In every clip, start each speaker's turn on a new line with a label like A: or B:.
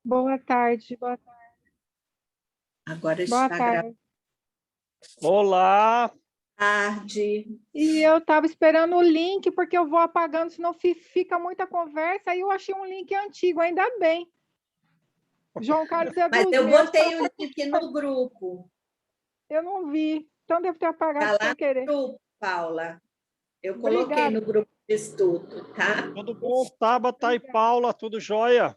A: Boa tarde,
B: Agora
A: boa
B: está
A: tarde.
C: Olá,
B: tarde.
A: E eu estava esperando o link, porque eu vou apagando, senão fica muita conversa. Aí eu achei um link antigo, ainda bem. João Carlos é
B: Mas
A: dos
B: eu
A: meus,
B: botei o link no grupo.
A: eu não vi. Então devo ter apagado
B: Está lá
A: sem querer.
B: no grupo, Paula. Eu coloquei
A: Obrigada.
B: no grupo de estudo, tá?
C: tudo bom? Tabata e Paula, tudo jóia?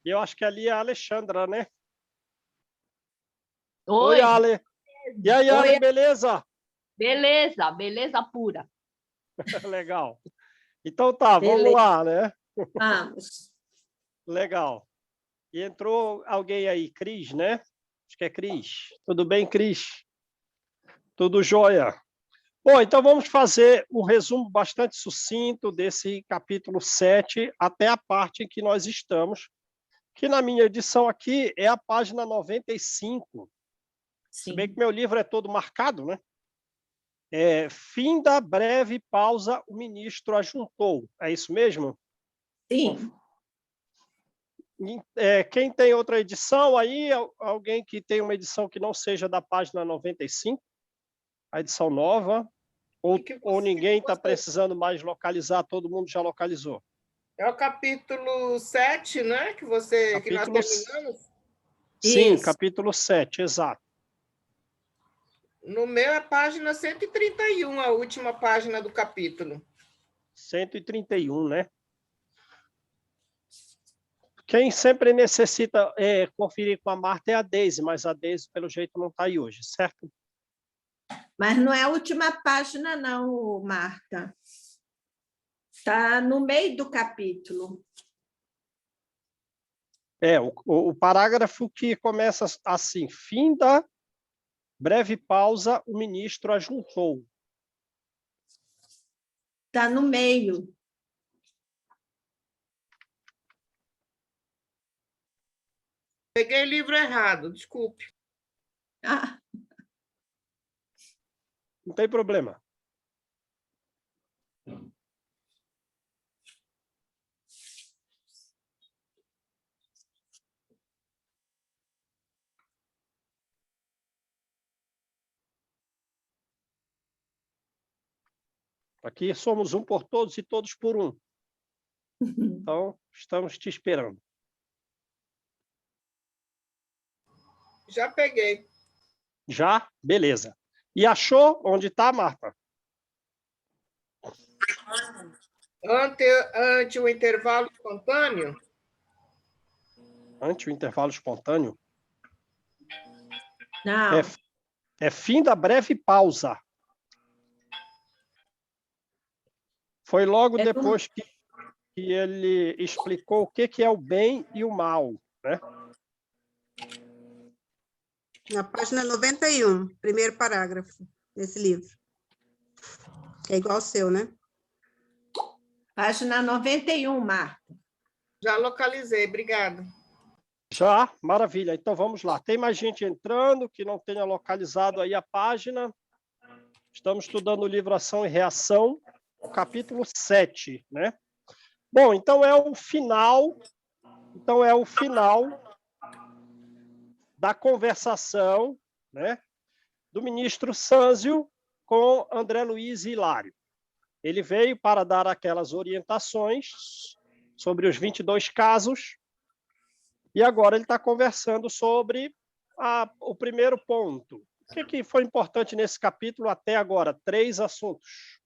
C: E eu acho que ali é a Alexandra, né? Oi,
D: Oi,
C: Ale. E aí, Ale,
B: Oi.
C: beleza?
D: beleza, beleza pura.
C: Legal. Então tá, vamos
B: Beleza.
C: lá, né?
B: Vamos.
C: Legal. E entrou alguém aí, Cris, né? Acho que é Cris. Tudo bem, Cris? Tudo jóia? Bom, então vamos fazer um resumo bastante sucinto desse capítulo 7 até a parte em que nós estamos, que na minha edição aqui é a página 95. Se bem que meu livro é todo marcado, né? Fim da breve pausa, o ministro ajuntou. É isso mesmo?
B: Sim.
C: Quem tem outra edição aí? Alguém que tem uma edição que não seja da página 95? A edição nova? Ou ninguém está precisando mais localizar, todo mundo já localizou?
E: É o capítulo 7, né? Que nós terminamos.
C: Sim,
B: Isso.
C: capítulo 7, exato.
E: No meu é página 131, a última página do capítulo.
C: 131, né? Quem sempre necessita conferir com a Marta é a Deise, mas a Deise, pelo jeito, não está aí hoje, certo?
B: Mas não é a última página, não, Marta. Está no meio do capítulo.
C: O parágrafo que começa assim: fim da breve pausa, o ministro ajuntou.
B: Está no meio.
E: Peguei o livro errado, desculpe.
B: Ah,
C: Não tem problema. Aqui somos um por todos e todos por um. Então, estamos te esperando.
E: Já peguei.
C: Já? Beleza. E achou onde está, Marta?
E: Ante o intervalo espontâneo?
C: Ante o intervalo espontâneo?
B: não.
C: É fim da breve pausa. Foi logo depois que ele explicou o que é o bem e o mal, né?
F: Na página 91, primeiro parágrafo desse livro. É igual ao seu, né?
B: Página 91, Marta.
E: Já localizei, obrigada.
C: Já? Maravilha. Então vamos lá. Tem mais gente entrando que não tenha localizado aí a página. Estamos estudando o livro Ação e Reação, capítulo 7, né? Bom, então é o final da conversação, né, do ministro Sânzio com André Luiz e Hilário. Ele veio para dar aquelas orientações sobre os 22 casos e agora ele está conversando sobre o primeiro ponto. O que foi importante nesse capítulo até agora? 3 assuntos.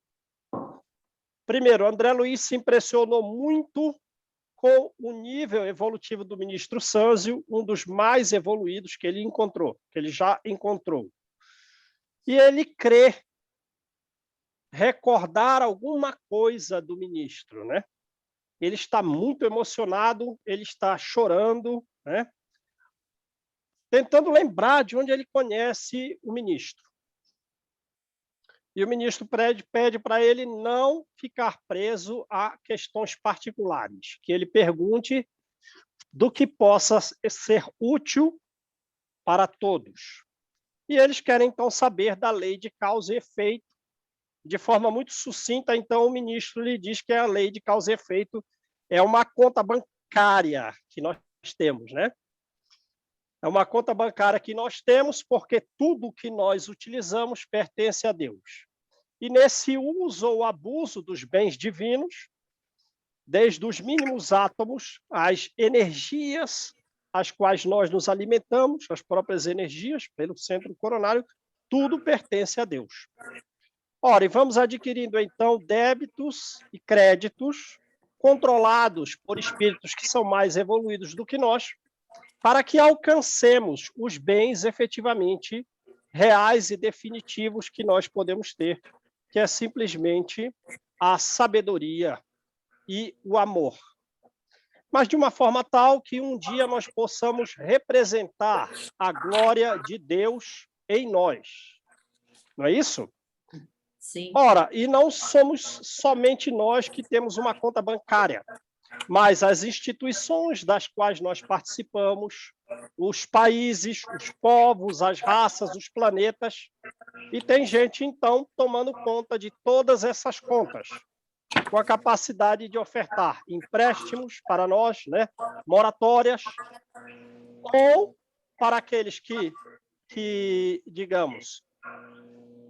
C: Primeiro, André Luiz se impressionou muito com o nível evolutivo do ministro Sânzio, um dos mais evoluídos que ele já encontrou. E ele crê recordar alguma coisa do ministro, né? Ele está muito emocionado, ele está chorando, né? Tentando lembrar de onde ele conhece o ministro. E o ministro pede para ele não ficar preso a questões particulares, que ele pergunte do que possa ser útil para todos. E eles querem, então, saber da lei de causa e efeito. De forma muito sucinta, então, o ministro lhe diz que a lei de causa e efeito é uma conta bancária que nós temos, né? É uma conta bancária que nós temos porque tudo que nós utilizamos pertence a Deus. E nesse uso ou abuso dos bens divinos, desde os mínimos átomos, às energias às quais nós nos alimentamos, as próprias energias, pelo centro coronário, tudo pertence a Deus. Ora, e vamos adquirindo, então, débitos e créditos controlados por espíritos que são mais evoluídos do que nós, para que alcancemos os bens efetivamente reais e definitivos que nós podemos ter, que é simplesmente a sabedoria e o amor. Mas de uma forma tal que um dia nós possamos representar a glória de Deus em nós. Não é isso?
B: Sim.
C: Ora, e não somos somente nós que temos uma conta bancária, mas as instituições das quais nós participamos, os países, os povos, as raças, os planetas, e tem gente, então, tomando conta de todas essas contas, com a capacidade de ofertar empréstimos para nós, né, moratórias, ou para aqueles que, digamos,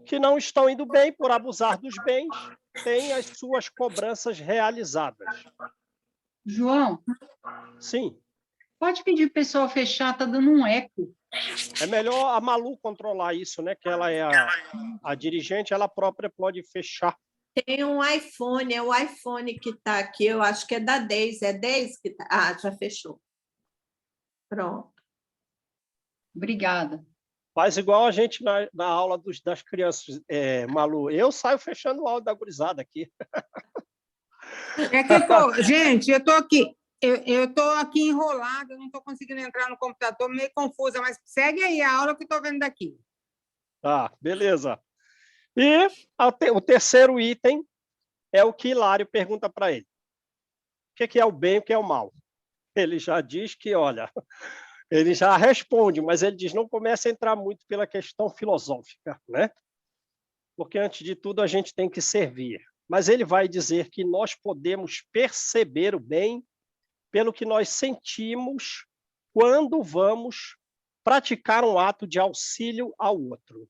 C: que não estão indo bem por abusar dos bens, têm as suas cobranças realizadas.
G: João,
C: Sim,
G: pode pedir para o pessoal fechar, está dando um eco.
C: é melhor a Malu controlar isso, né? Que ela é a dirigente, ela própria pode fechar.
B: Tem um iPhone, é o iPhone que está aqui, eu acho que é da Deise. É Deise que está? Ah, já fechou. Pronto.
G: Obrigada.
C: Faz igual a gente na aula das crianças, Malu. Eu saio fechando o áudio da gurizada aqui.
H: É que, gente, eu estou aqui. Eu estou aqui enrolada, eu não estou conseguindo entrar no computador, meio confusa, mas segue aí a aula que eu estou vendo daqui.
C: Tá, beleza. E o terceiro item é o que Hilário pergunta para ele. O que é o bem e o que é o mal? Ele já diz que, olha, ele já responde, mas ele diz, não comece a entrar muito pela questão filosófica, né? Porque, antes de tudo, a gente tem que servir. Mas ele vai dizer que nós podemos perceber o bem pelo que nós sentimos quando vamos praticar um ato de auxílio ao outro.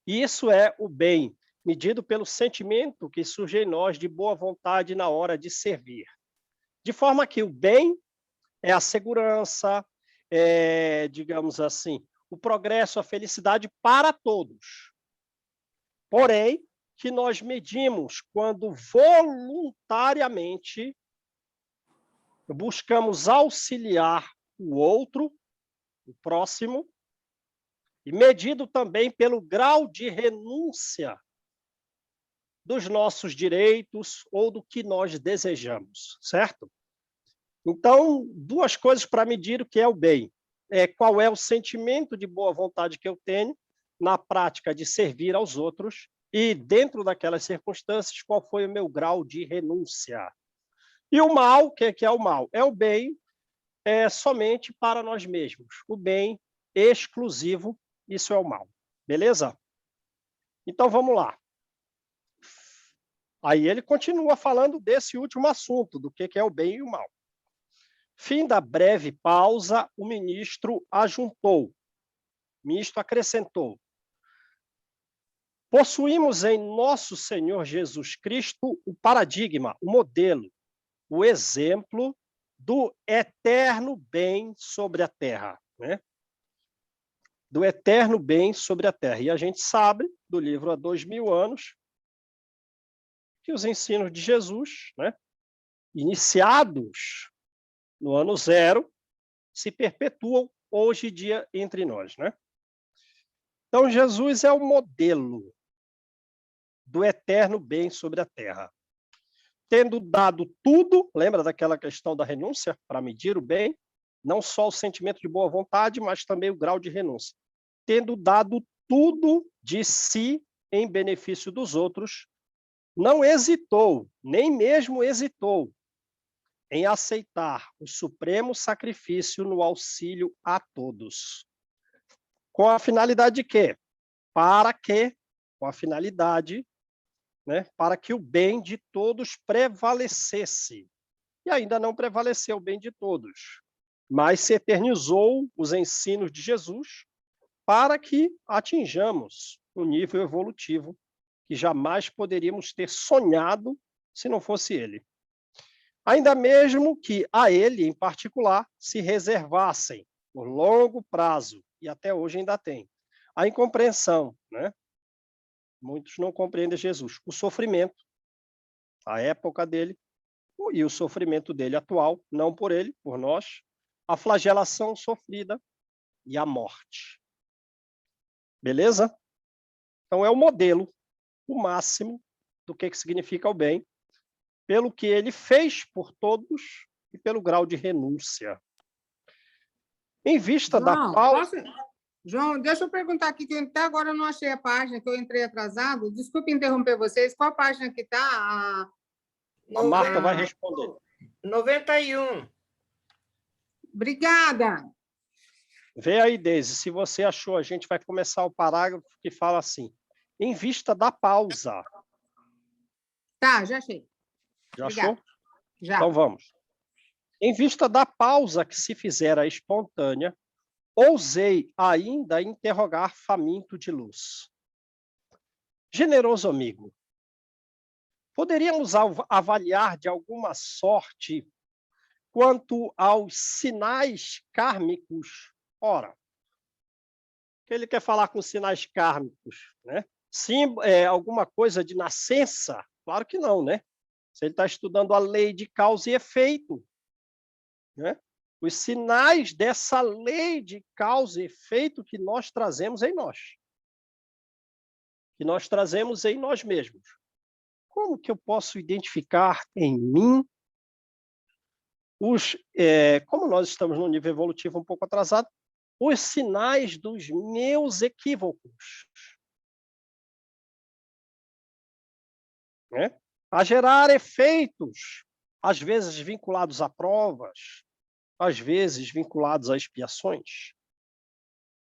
C: E isso é o bem, medido pelo sentimento que surge em nós de boa vontade na hora de servir. De forma que o bem é a segurança, digamos assim, o progresso, a felicidade para todos. Porém, que nós medimos quando voluntariamente buscamos auxiliar o outro, o próximo, e medido também pelo grau de renúncia dos nossos direitos ou do que nós desejamos, certo? Então, duas coisas para medir o que é o bem. Qual é o sentimento de boa vontade que eu tenho na prática de servir aos outros e, dentro daquelas circunstâncias, qual foi o meu grau de renúncia. E o mal, o que é o mal? É o bem somente para nós mesmos. O bem exclusivo, isso é o mal. Beleza? Então, vamos lá. Aí ele continua falando desse último assunto, do que é o bem e o mal. Fim da breve pausa, o ministro ajuntou. O ministro acrescentou. Possuímos em nosso Senhor Jesus Cristo o paradigma, o modelo, o exemplo do eterno bem sobre a terra, né? Do eterno bem sobre a terra. E a gente sabe, do livro Há 2000 anos, que os ensinos de Jesus, né, iniciados no ano 0, se perpetuam hoje em dia entre nós, né? Então, Jesus é o modelo do eterno bem sobre a terra. Tendo dado tudo, lembra daquela questão da renúncia para medir o bem? Não só o sentimento de boa vontade, mas também o grau de renúncia. Tendo dado tudo de si em benefício dos outros, não hesitou, nem mesmo hesitou, em aceitar o supremo sacrifício no auxílio a todos. Com a finalidade de quê? Com a finalidade, né, para que o bem de todos prevalecesse. E ainda não prevaleceu o bem de todos. mas se eternizou os ensinos de Jesus para que atinjamos um nível evolutivo que jamais poderíamos ter sonhado se não fosse ele. Ainda mesmo que a ele, em particular, se reservassem por longo prazo, e até hoje ainda tem, a incompreensão, né? Muitos não compreendem Jesus, o sofrimento, a época dele, e o sofrimento dele atual, não por ele, por nós, a flagelação sofrida e a morte. Beleza? Então é o modelo, o máximo do que significa o bem, pelo que ele fez por todos e pelo grau de renúncia. Em vista da pausa...
H: João, deixa eu perguntar aqui, que até agora eu não achei a página, que eu entrei atrasado. Desculpe interromper vocês. Qual página que está?
C: A Marta vai responder.
E: 91.
H: Obrigada.
C: Vê aí, Deise, se você achou, a gente vai começar o parágrafo que fala assim, em vista da pausa.
H: Tá, já achei.
C: Já
H: Obrigada.
C: achou?
H: Já.
C: Então vamos. Em vista da pausa que se fizera espontânea, ousei ainda interrogar faminto de luz. Generoso amigo, poderíamos avaliar de alguma sorte quanto aos sinais kármicos? Ora, o que ele quer falar com sinais kármicos, né? Sim, alguma coisa de nascença? Claro que não, né? Se ele está estudando a lei de causa e efeito, né? Os sinais dessa lei de causa e efeito que nós trazemos em nós. Que nós trazemos em nós mesmos. Como que eu posso identificar em mim como nós estamos num nível evolutivo um pouco atrasado, os sinais dos meus equívocos? Né? A gerar efeitos, às vezes vinculados a provas, às vezes vinculados a expiações.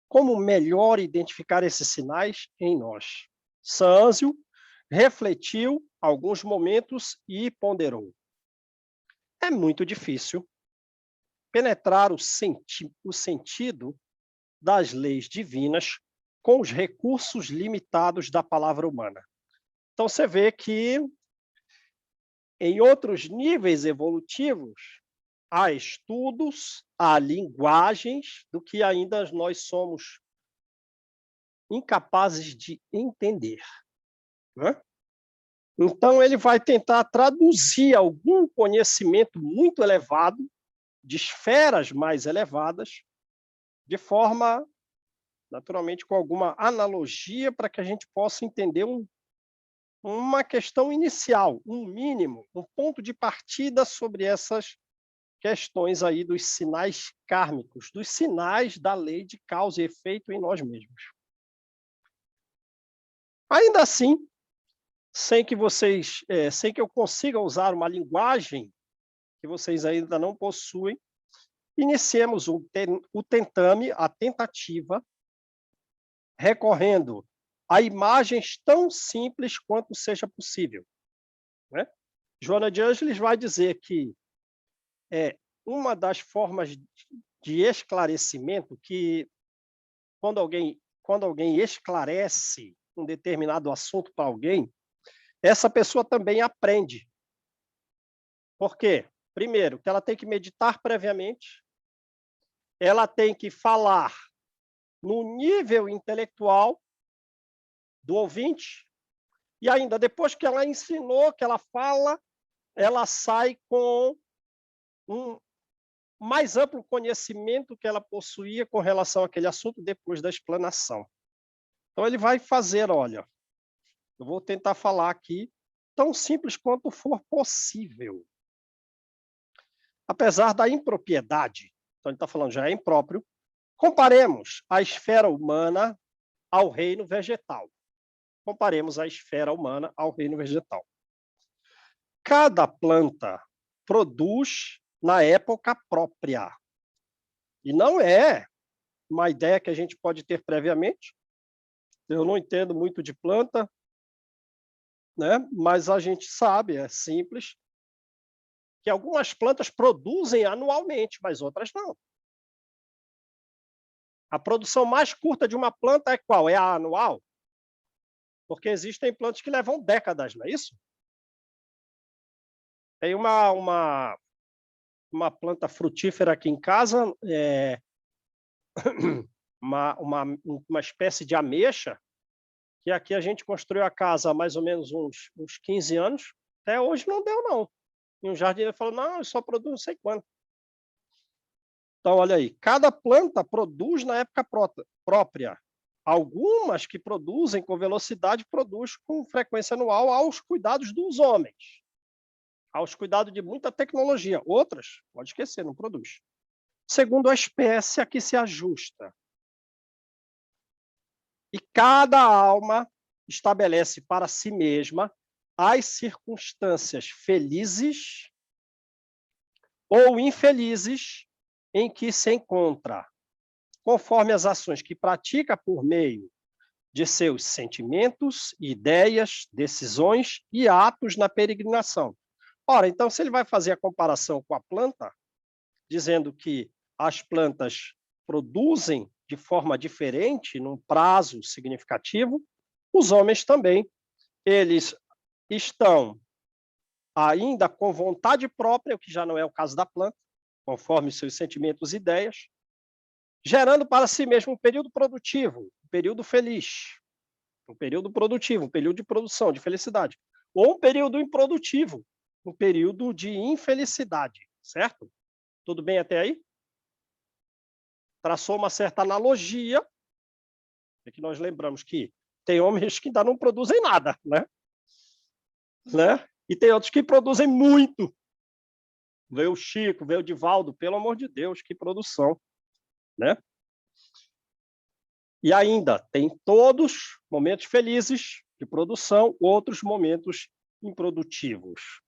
C: Como melhor identificar esses sinais em nós? Sâncio refletiu alguns momentos e ponderou. É muito difícil penetrar o sentido das leis divinas com os recursos limitados da palavra humana. Então, você vê que em outros níveis evolutivos, há estudos, há linguagens do que ainda nós somos incapazes de entender. Né? Então, ele vai tentar traduzir algum conhecimento muito elevado, de esferas mais elevadas, de forma, naturalmente, com alguma analogia, para que a gente possa entender uma questão inicial, um mínimo, um ponto de partida sobre essas questões aí dos sinais kármicos, dos sinais da lei de causa e efeito em nós mesmos. Ainda assim, sem que eu consiga usar uma linguagem que vocês ainda não possuem, iniciemos o tentame, a tentativa, recorrendo a imagens tão simples quanto seja possível. Né? Joana de Ângeles vai dizer que uma das formas de esclarecimento que, quando alguém esclarece um determinado assunto para alguém, essa pessoa também aprende. Por quê? Primeiro, que ela tem que meditar previamente, ela tem que falar no nível intelectual do ouvinte, e ainda depois que ela ensinou, que ela fala, ela sai com um mais amplo conhecimento que ela possuía com relação àquele assunto depois da explanação. Então, ele vai fazer, olha, eu vou tentar falar aqui tão simples quanto for possível. Apesar da impropriedade, então ele está falando já é impróprio, comparemos a esfera humana ao reino vegetal. Comparemos a esfera humana ao reino vegetal. Cada planta produz na época própria. E não é uma ideia que a gente pode ter previamente. Eu não entendo muito de planta, né? Mas a gente sabe, é simples. que algumas plantas produzem anualmente, mas outras não. A produção mais curta de uma planta é qual? É a anual? Porque existem plantas que levam décadas, não é isso? Tem uma planta frutífera aqui em casa, uma espécie de ameixa, que aqui a gente construiu a casa há mais ou menos uns 15 anos, até hoje não deu, não. E um jardineiro falou, não, eu só produzo não sei quando. Então, olha aí, cada planta produz na época própria. Algumas que produzem com velocidade, produzem com frequência anual aos cuidados dos homens, aos cuidados de muita tecnologia. Outras, pode esquecer, não produz. Segundo a espécie a que se ajusta. E cada alma estabelece para si mesma as circunstâncias felizes ou infelizes em que se encontra, conforme as ações que pratica por meio de seus sentimentos, ideias, decisões e atos na peregrinação. Ora, então, se ele vai fazer a comparação com a planta, dizendo que as plantas produzem de forma diferente, num prazo significativo, os homens também, eles estão ainda com vontade própria, o que já não é o caso da planta, conforme seus sentimentos e ideias, gerando para si mesmo um período produtivo, um período feliz, um período produtivo, um período de produção, de felicidade, ou um período improdutivo, um período de infelicidade, certo? Tudo bem até aí? Traçou uma certa analogia, é que nós lembramos que tem homens que ainda não produzem nada, né? E tem outros que produzem muito. Veio o Chico, veio o Divaldo, pelo amor de Deus, que produção, né? E ainda tem todos momentos felizes de produção, outros momentos improdutivos.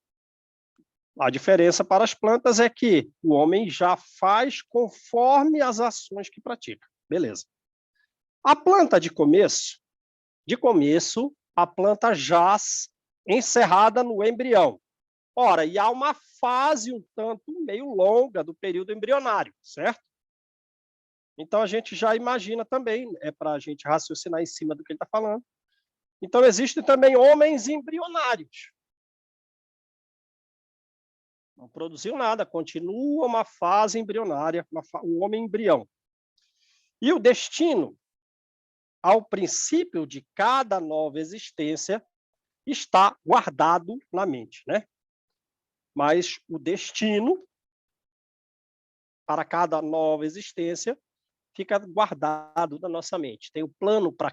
C: A diferença para as plantas é que o homem já faz conforme as ações que pratica. Beleza. A planta de começo, a planta jaz encerrada no embrião. Ora, e há uma fase um tanto meio longa do período embrionário, certo? Então, a gente já imagina também, é para a gente raciocinar em cima do que ele está falando. Então, existem também homens embrionários. Não produziu nada, continua uma fase embrionária, um homem embrião. E o destino, ao princípio de cada nova existência, está guardado na mente, né? Mas o destino, para cada nova existência, fica guardado na nossa mente. Tem o plano para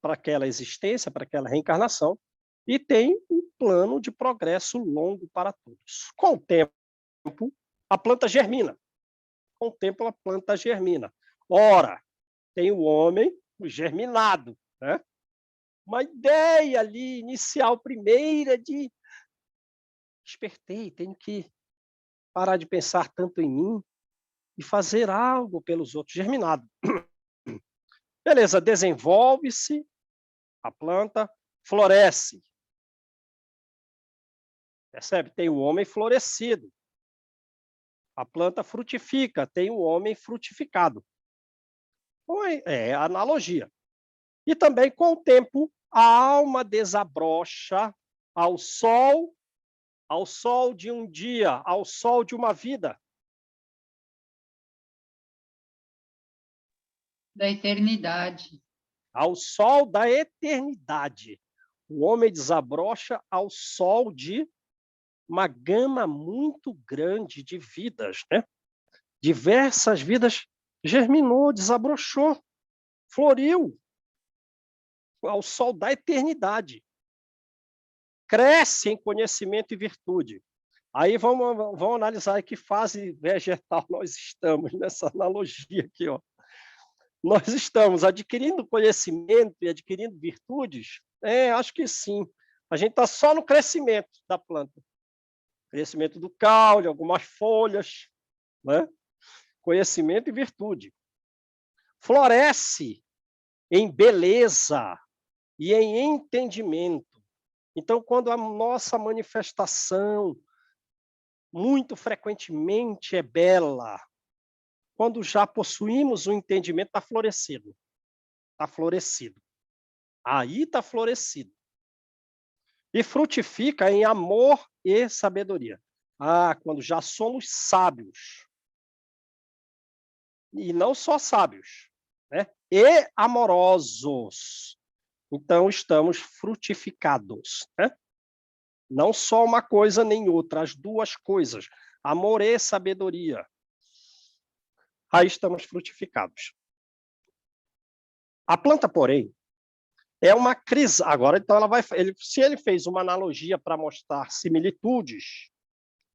C: aquela existência, para aquela reencarnação, e tem um plano de progresso longo para todos. Com o tempo, a planta germina. Com o tempo, a planta germina. Ora, tem o homem, o germinado, né? Uma ideia ali, inicial, primeira, de despertei, tenho que parar de pensar tanto em mim e fazer algo pelos outros, germinado. Beleza, desenvolve-se, a planta floresce. Percebe? Tem o homem florescido. A planta frutifica, tem o homem frutificado. É a analogia. E também, com o tempo, a alma desabrocha ao sol de um dia, ao sol de uma vida.
G: Da eternidade.
C: Ao sol da eternidade. O homem desabrocha ao sol de uma gama muito grande de vidas, né? Diversas vidas germinou, desabrochou, floriu ao sol da eternidade. Cresce em conhecimento e virtude. Aí vamos analisar em que fase vegetal nós estamos nessa analogia aqui, ó. Nós estamos adquirindo conhecimento e adquirindo virtudes? Acho que sim. A gente está só no crescimento da planta. Crescimento do caule, algumas folhas, né? Conhecimento e virtude. Floresce em beleza e em entendimento. Então, quando a nossa manifestação muito frequentemente é bela. Quando já possuímos o entendimento, está florescido. Está florescido. Aí está florescido. E frutifica em amor e sabedoria. Quando já somos sábios. E não só sábios, né? E amorosos. Então, estamos frutificados, né? Não só uma coisa nem outra, as duas coisas. Amor e sabedoria. Aí estamos frutificados. A planta, porém, é uma crise. Agora, então, se ele fez uma analogia para mostrar similitudes,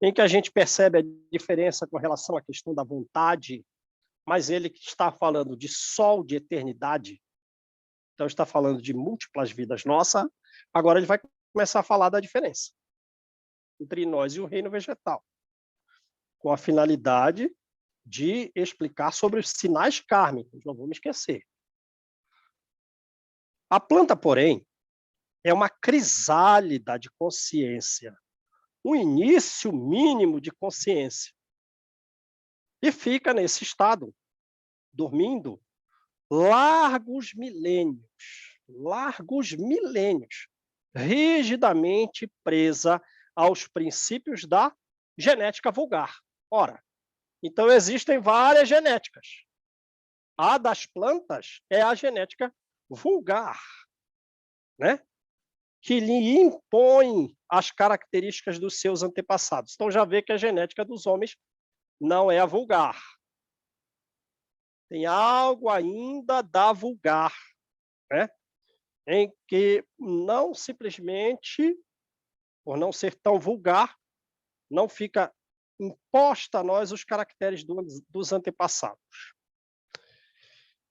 C: em que a gente percebe a diferença com relação à questão da vontade, mas ele está falando de sol de eternidade, então está falando de múltiplas vidas nossas, agora ele vai começar a falar da diferença entre nós e o reino vegetal, com a finalidade de explicar sobre os sinais kármicos, não vamos esquecer. A planta, porém, é uma crisálida de consciência, um início mínimo de consciência. E fica nesse estado, dormindo, largos milênios, rigidamente presa aos princípios da genética vulgar. Ora, então existem várias genéticas. A das plantas é a genética vulgar, né? Que lhe impõe as características dos seus antepassados. Então já vê que a genética dos homens não é a vulgar. Tem algo ainda da vulgar, né? Em que não simplesmente, por não ser tão vulgar, não fica imposta a nós os caracteres dos antepassados.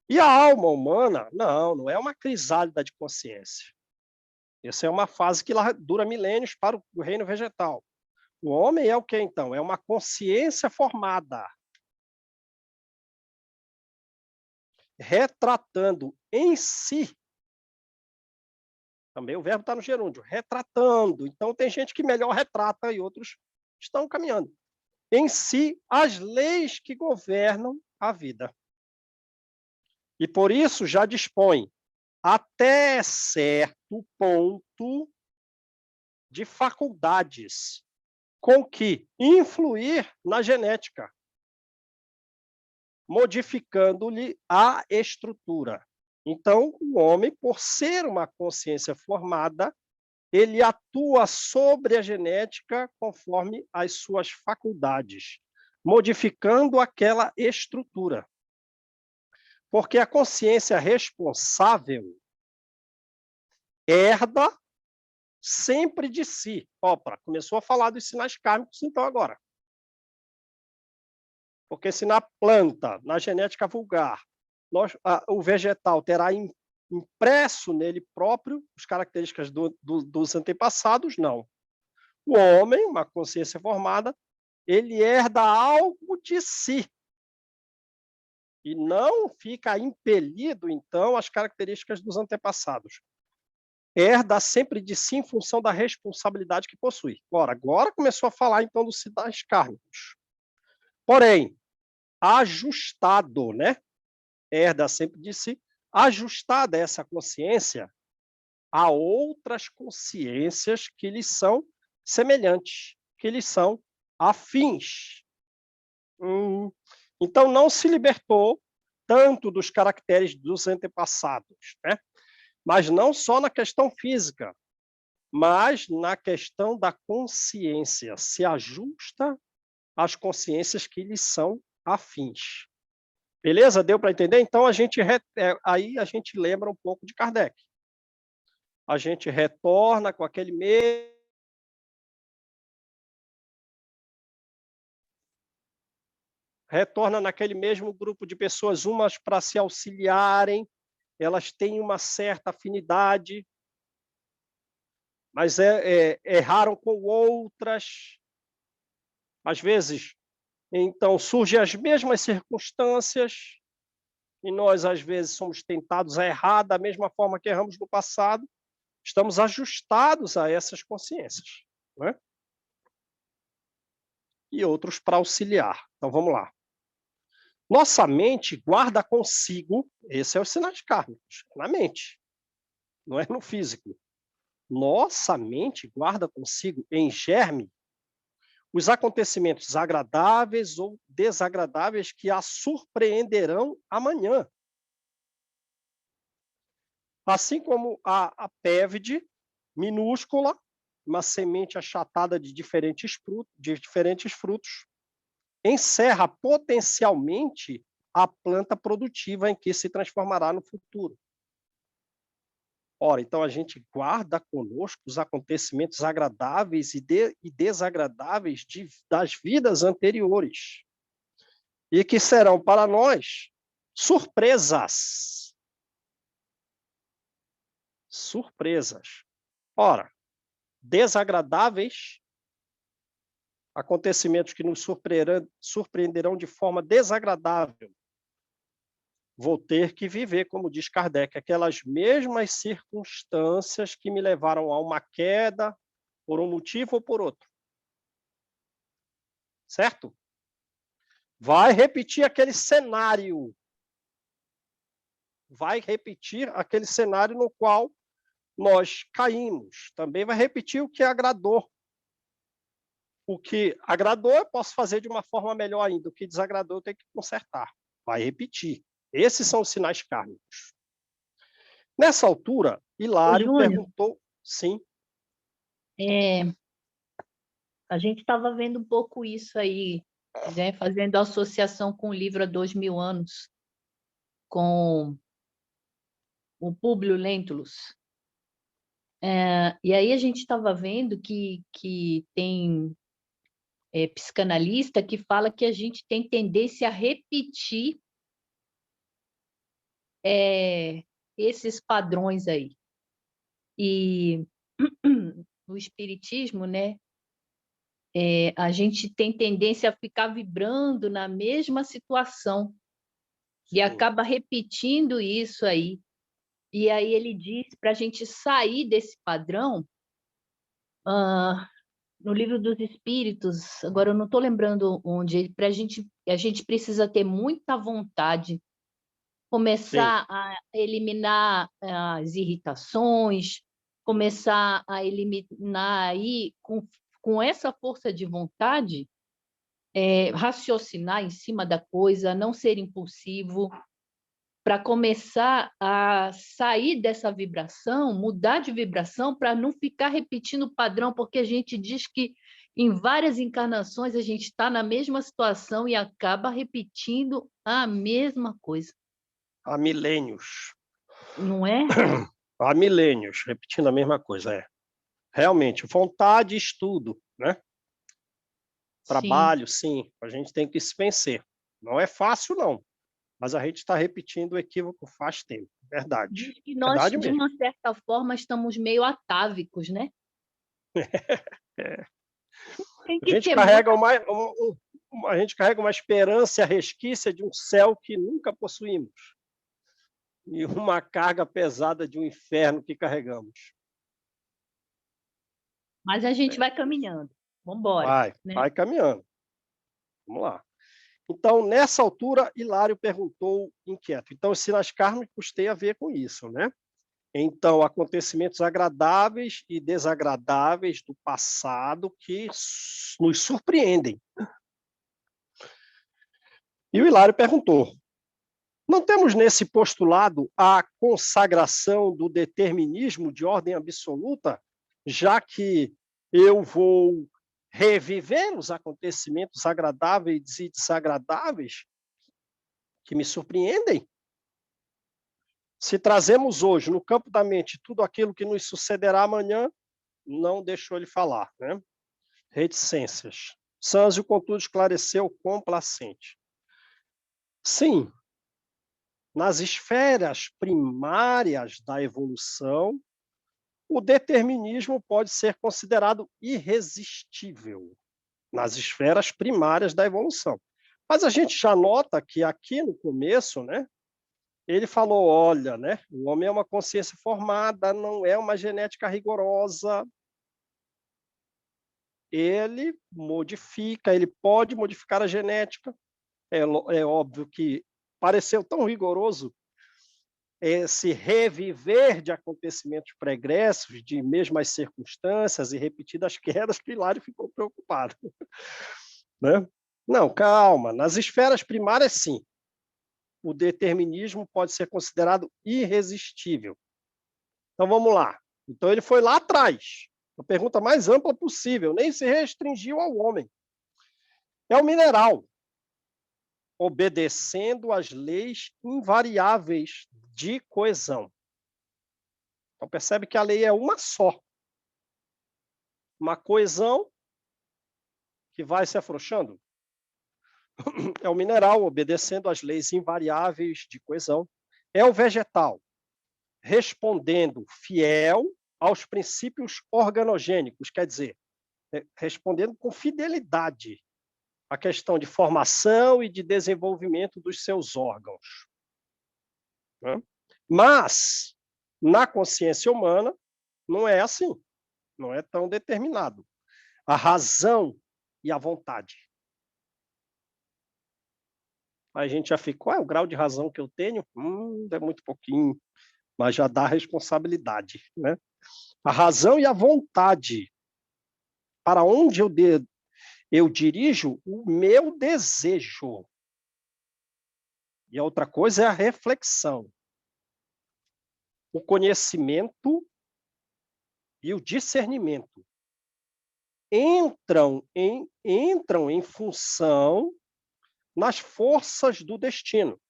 C: E a alma humana, não é uma crisálida de consciência. Essa é uma fase que dura milênios para o reino vegetal. O homem é o que, então? É uma consciência formada, retratando em si, também o verbo está no gerúndio, retratando. Então, tem gente que melhor retrata e outros estão caminhando. Em si, as leis que governam a vida. E por isso já dispõe até certo ponto de faculdades com que influir na genética, modificando-lhe a estrutura. Então, o homem, por ser uma consciência formada, ele atua sobre a genética conforme as suas faculdades, modificando aquela estrutura. Porque a consciência responsável herda sempre de si. Opa, começou a falar dos sinais kármicos, então, agora. Porque se na planta, na genética vulgar, o vegetal terá impresso nele próprio as características dos antepassados, não. O homem, uma consciência formada, ele herda algo de si. E não fica impelido, então, às características dos antepassados. Herda sempre de si em função da responsabilidade que possui. Agora começou a falar, então, dos sinais kármicos. Porém, ajustado, né? Herda sempre de si, ajustada essa consciência a outras consciências que lhes são semelhantes, que lhes são afins. Então, não se libertou tanto dos caracteres dos antepassados, né? Mas não só na questão física, mas na questão da consciência. Se ajusta às consciências que lhes são afins. Beleza? Deu para entender? Então, aí a gente lembra um pouco de Kardec. A gente retorna com aquele mesmo... Retorna naquele mesmo grupo de pessoas, umas para se auxiliarem, elas têm uma certa afinidade, mas erraram com outras. Às vezes, então, surgem as mesmas circunstâncias, e nós, às vezes, somos tentados a errar da mesma forma que erramos no passado, estamos ajustados a essas consciências, não é? e outros para auxiliar. Então, vamos lá. Nossa mente guarda consigo, esse é os sinais kármicos, na mente, não é no físico. Nossa mente guarda consigo em germe os acontecimentos agradáveis ou desagradáveis que a surpreenderão amanhã. Assim como a pévide minúscula, uma semente achatada de diferentes frutos, encerra potencialmente a planta produtiva em que se transformará no futuro. Ora, então a gente guarda conosco os acontecimentos agradáveis e desagradáveis das vidas anteriores, e que serão para nós surpresas. Surpresas. Ora, desagradáveis, acontecimentos que nos surpreenderão de forma desagradável. Vou ter que viver, como diz Kardec, aquelas mesmas circunstâncias que me levaram a uma queda, por um motivo ou por outro. Certo? Vai repetir aquele cenário. Vai repetir aquele cenário no qual nós caímos. Também vai repetir o que agradou. O que agradou eu posso fazer de uma forma melhor ainda. O que desagradou eu tenho que consertar. Vai repetir. Esses são os sinais kármicos. Nessa altura, Hilário perguntou... Sim.
D: A gente estava vendo um pouco isso aí, né? Fazendo associação com o livro Há 2000 Anos, com o Públio Lentulus. E aí a gente estava vendo que tem psicanalista que fala que a gente tem tendência a repetir esses padrões aí. E no espiritismo, né, a gente tem tendência a ficar vibrando na mesma situação e acaba repetindo isso aí. E aí ele diz para a gente sair desse padrão, no Livro dos Espíritos, agora eu não estou lembrando onde, a gente precisa ter muita vontade, começar a eliminar as irritações, começar a eliminar aí, com essa força de vontade, raciocinar em cima da coisa, não ser impulsivo, para começar a sair dessa vibração, mudar de vibração, para não ficar repetindo o padrão, porque a gente diz que em várias encarnações a gente está na mesma situação e acaba repetindo a mesma coisa.
C: Há milênios.
D: Não é?
C: Há milênios, repetindo a mesma coisa, Realmente, vontade e estudo, né? Trabalho, sim, a gente tem que se vencer. Não é fácil, não. Mas a gente está repetindo o equívoco faz tempo, verdade.
D: Diz que nós,
C: verdade
D: de
C: mesmo.
D: uma certa forma, estamos meio atávicos, né? Tem que
C: A gente
D: ter
C: carrega a gente carrega uma esperança e a resquícia de um céu que nunca possuímos. E uma carga pesada de um inferno que carregamos.
D: Mas a gente vai caminhando. Vamos embora.
C: Vai caminhando. Vamos lá. Então, nessa altura, Hilário perguntou inquieto. Então, os sinais kármicos têm a ver com isso, né? Então, acontecimentos agradáveis e desagradáveis do passado que nos surpreendem. E o Hilário perguntou: não temos nesse postulado a consagração do determinismo de ordem absoluta, já que eu vou reviver os acontecimentos agradáveis e desagradáveis que me surpreendem? Se trazemos hoje, no campo da mente, tudo aquilo que nos sucederá amanhã, não deixou ele falar, né? Reticências. Sânzio, contudo, esclareceu complacente. Sim, nas esferas primárias da evolução, o determinismo pode ser considerado irresistível nas esferas primárias da evolução. Mas a gente já nota que aqui no começo, né, ele falou, olha, né, o homem é uma consciência formada, não é uma genética rigorosa. ele modifica, ele pode modificar a genética. É óbvio que pareceu tão rigoroso esse reviver de acontecimentos pregressos, de mesmas circunstâncias e repetidas quedas, que Hilário ficou preocupado. Né? Não, calma. Nas esferas primárias, sim. O determinismo pode ser considerado irresistível. Então, vamos lá. Então, ele foi lá atrás. A pergunta mais ampla possível, nem se restringiu ao homem. É o mineral, obedecendo às leis invariáveis de coesão. Então, percebe que a lei é uma só. Uma coesão que vai se afrouxando. É o mineral, obedecendo às leis invariáveis de coesão. É o vegetal, respondendo fiel aos princípios organogênicos, quer dizer, respondendo com fidelidade à questão de formação e de desenvolvimento dos seus órgãos. Mas, na consciência humana, não é assim, não é tão determinado. A razão e a vontade. A gente já fica, qual é o grau de razão que eu tenho? É muito pouquinho, mas já dá responsabilidade, né? A razão e a vontade. Para onde eu dirijo o meu desejo. E a outra coisa é a reflexão. O conhecimento e o discernimento entram em função nas forças do destino,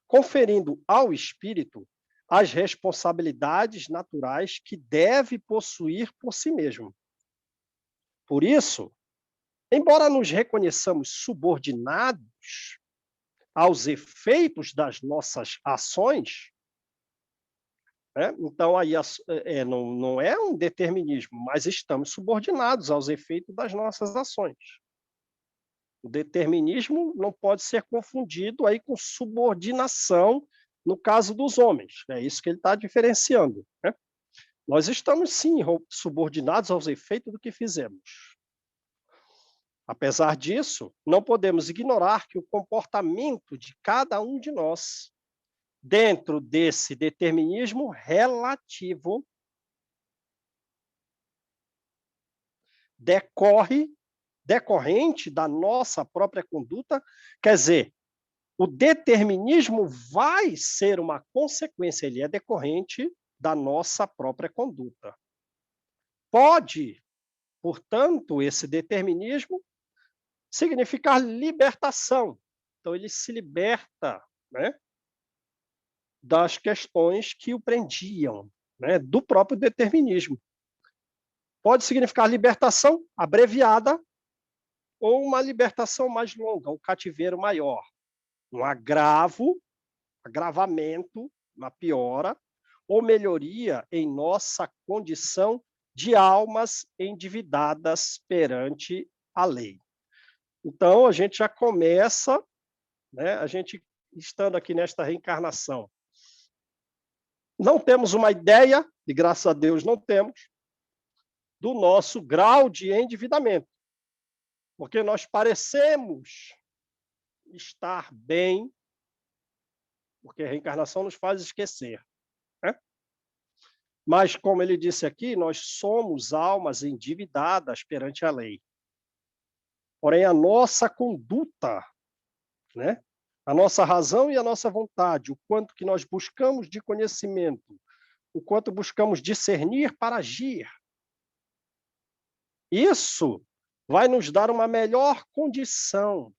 C: conferindo ao espírito as responsabilidades naturais que deve possuir por si mesmo. Por isso, embora nos reconheçamos subordinados aos efeitos das nossas ações, então aí não é um determinismo, mas estamos subordinados aos efeitos das nossas ações. O determinismo não pode ser confundido aí com subordinação no caso dos homens. É isso que ele está diferenciando. Né? Nós estamos, sim, subordinados aos efeitos do que fizemos. Apesar disso, não podemos ignorar que o comportamento de cada um de nós, dentro desse determinismo relativo, decorrente da nossa própria conduta, quer dizer, o determinismo vai ser uma consequência, ele é decorrente da nossa própria conduta. Pode, portanto, esse determinismo significar libertação. Então, ele se liberta, né, das questões que o prendiam, né, do próprio determinismo. Pode significar libertação abreviada ou uma libertação mais longa, um cativeiro maior, um agravamento, uma piora ou melhoria em nossa condição de almas endividadas perante a lei. Então, a gente já começa, né, a gente estando aqui nesta reencarnação, não temos uma ideia, e graças a Deus não temos, do nosso grau de endividamento. Porque nós parecemos estar bem, porque a reencarnação nos faz esquecer. Né? Mas, como ele disse aqui, nós somos almas endividadas perante a lei. Porém, a nossa conduta, né? A nossa razão e a nossa vontade, o quanto que nós buscamos de conhecimento, o quanto buscamos discernir para agir, isso vai nos dar uma melhor condição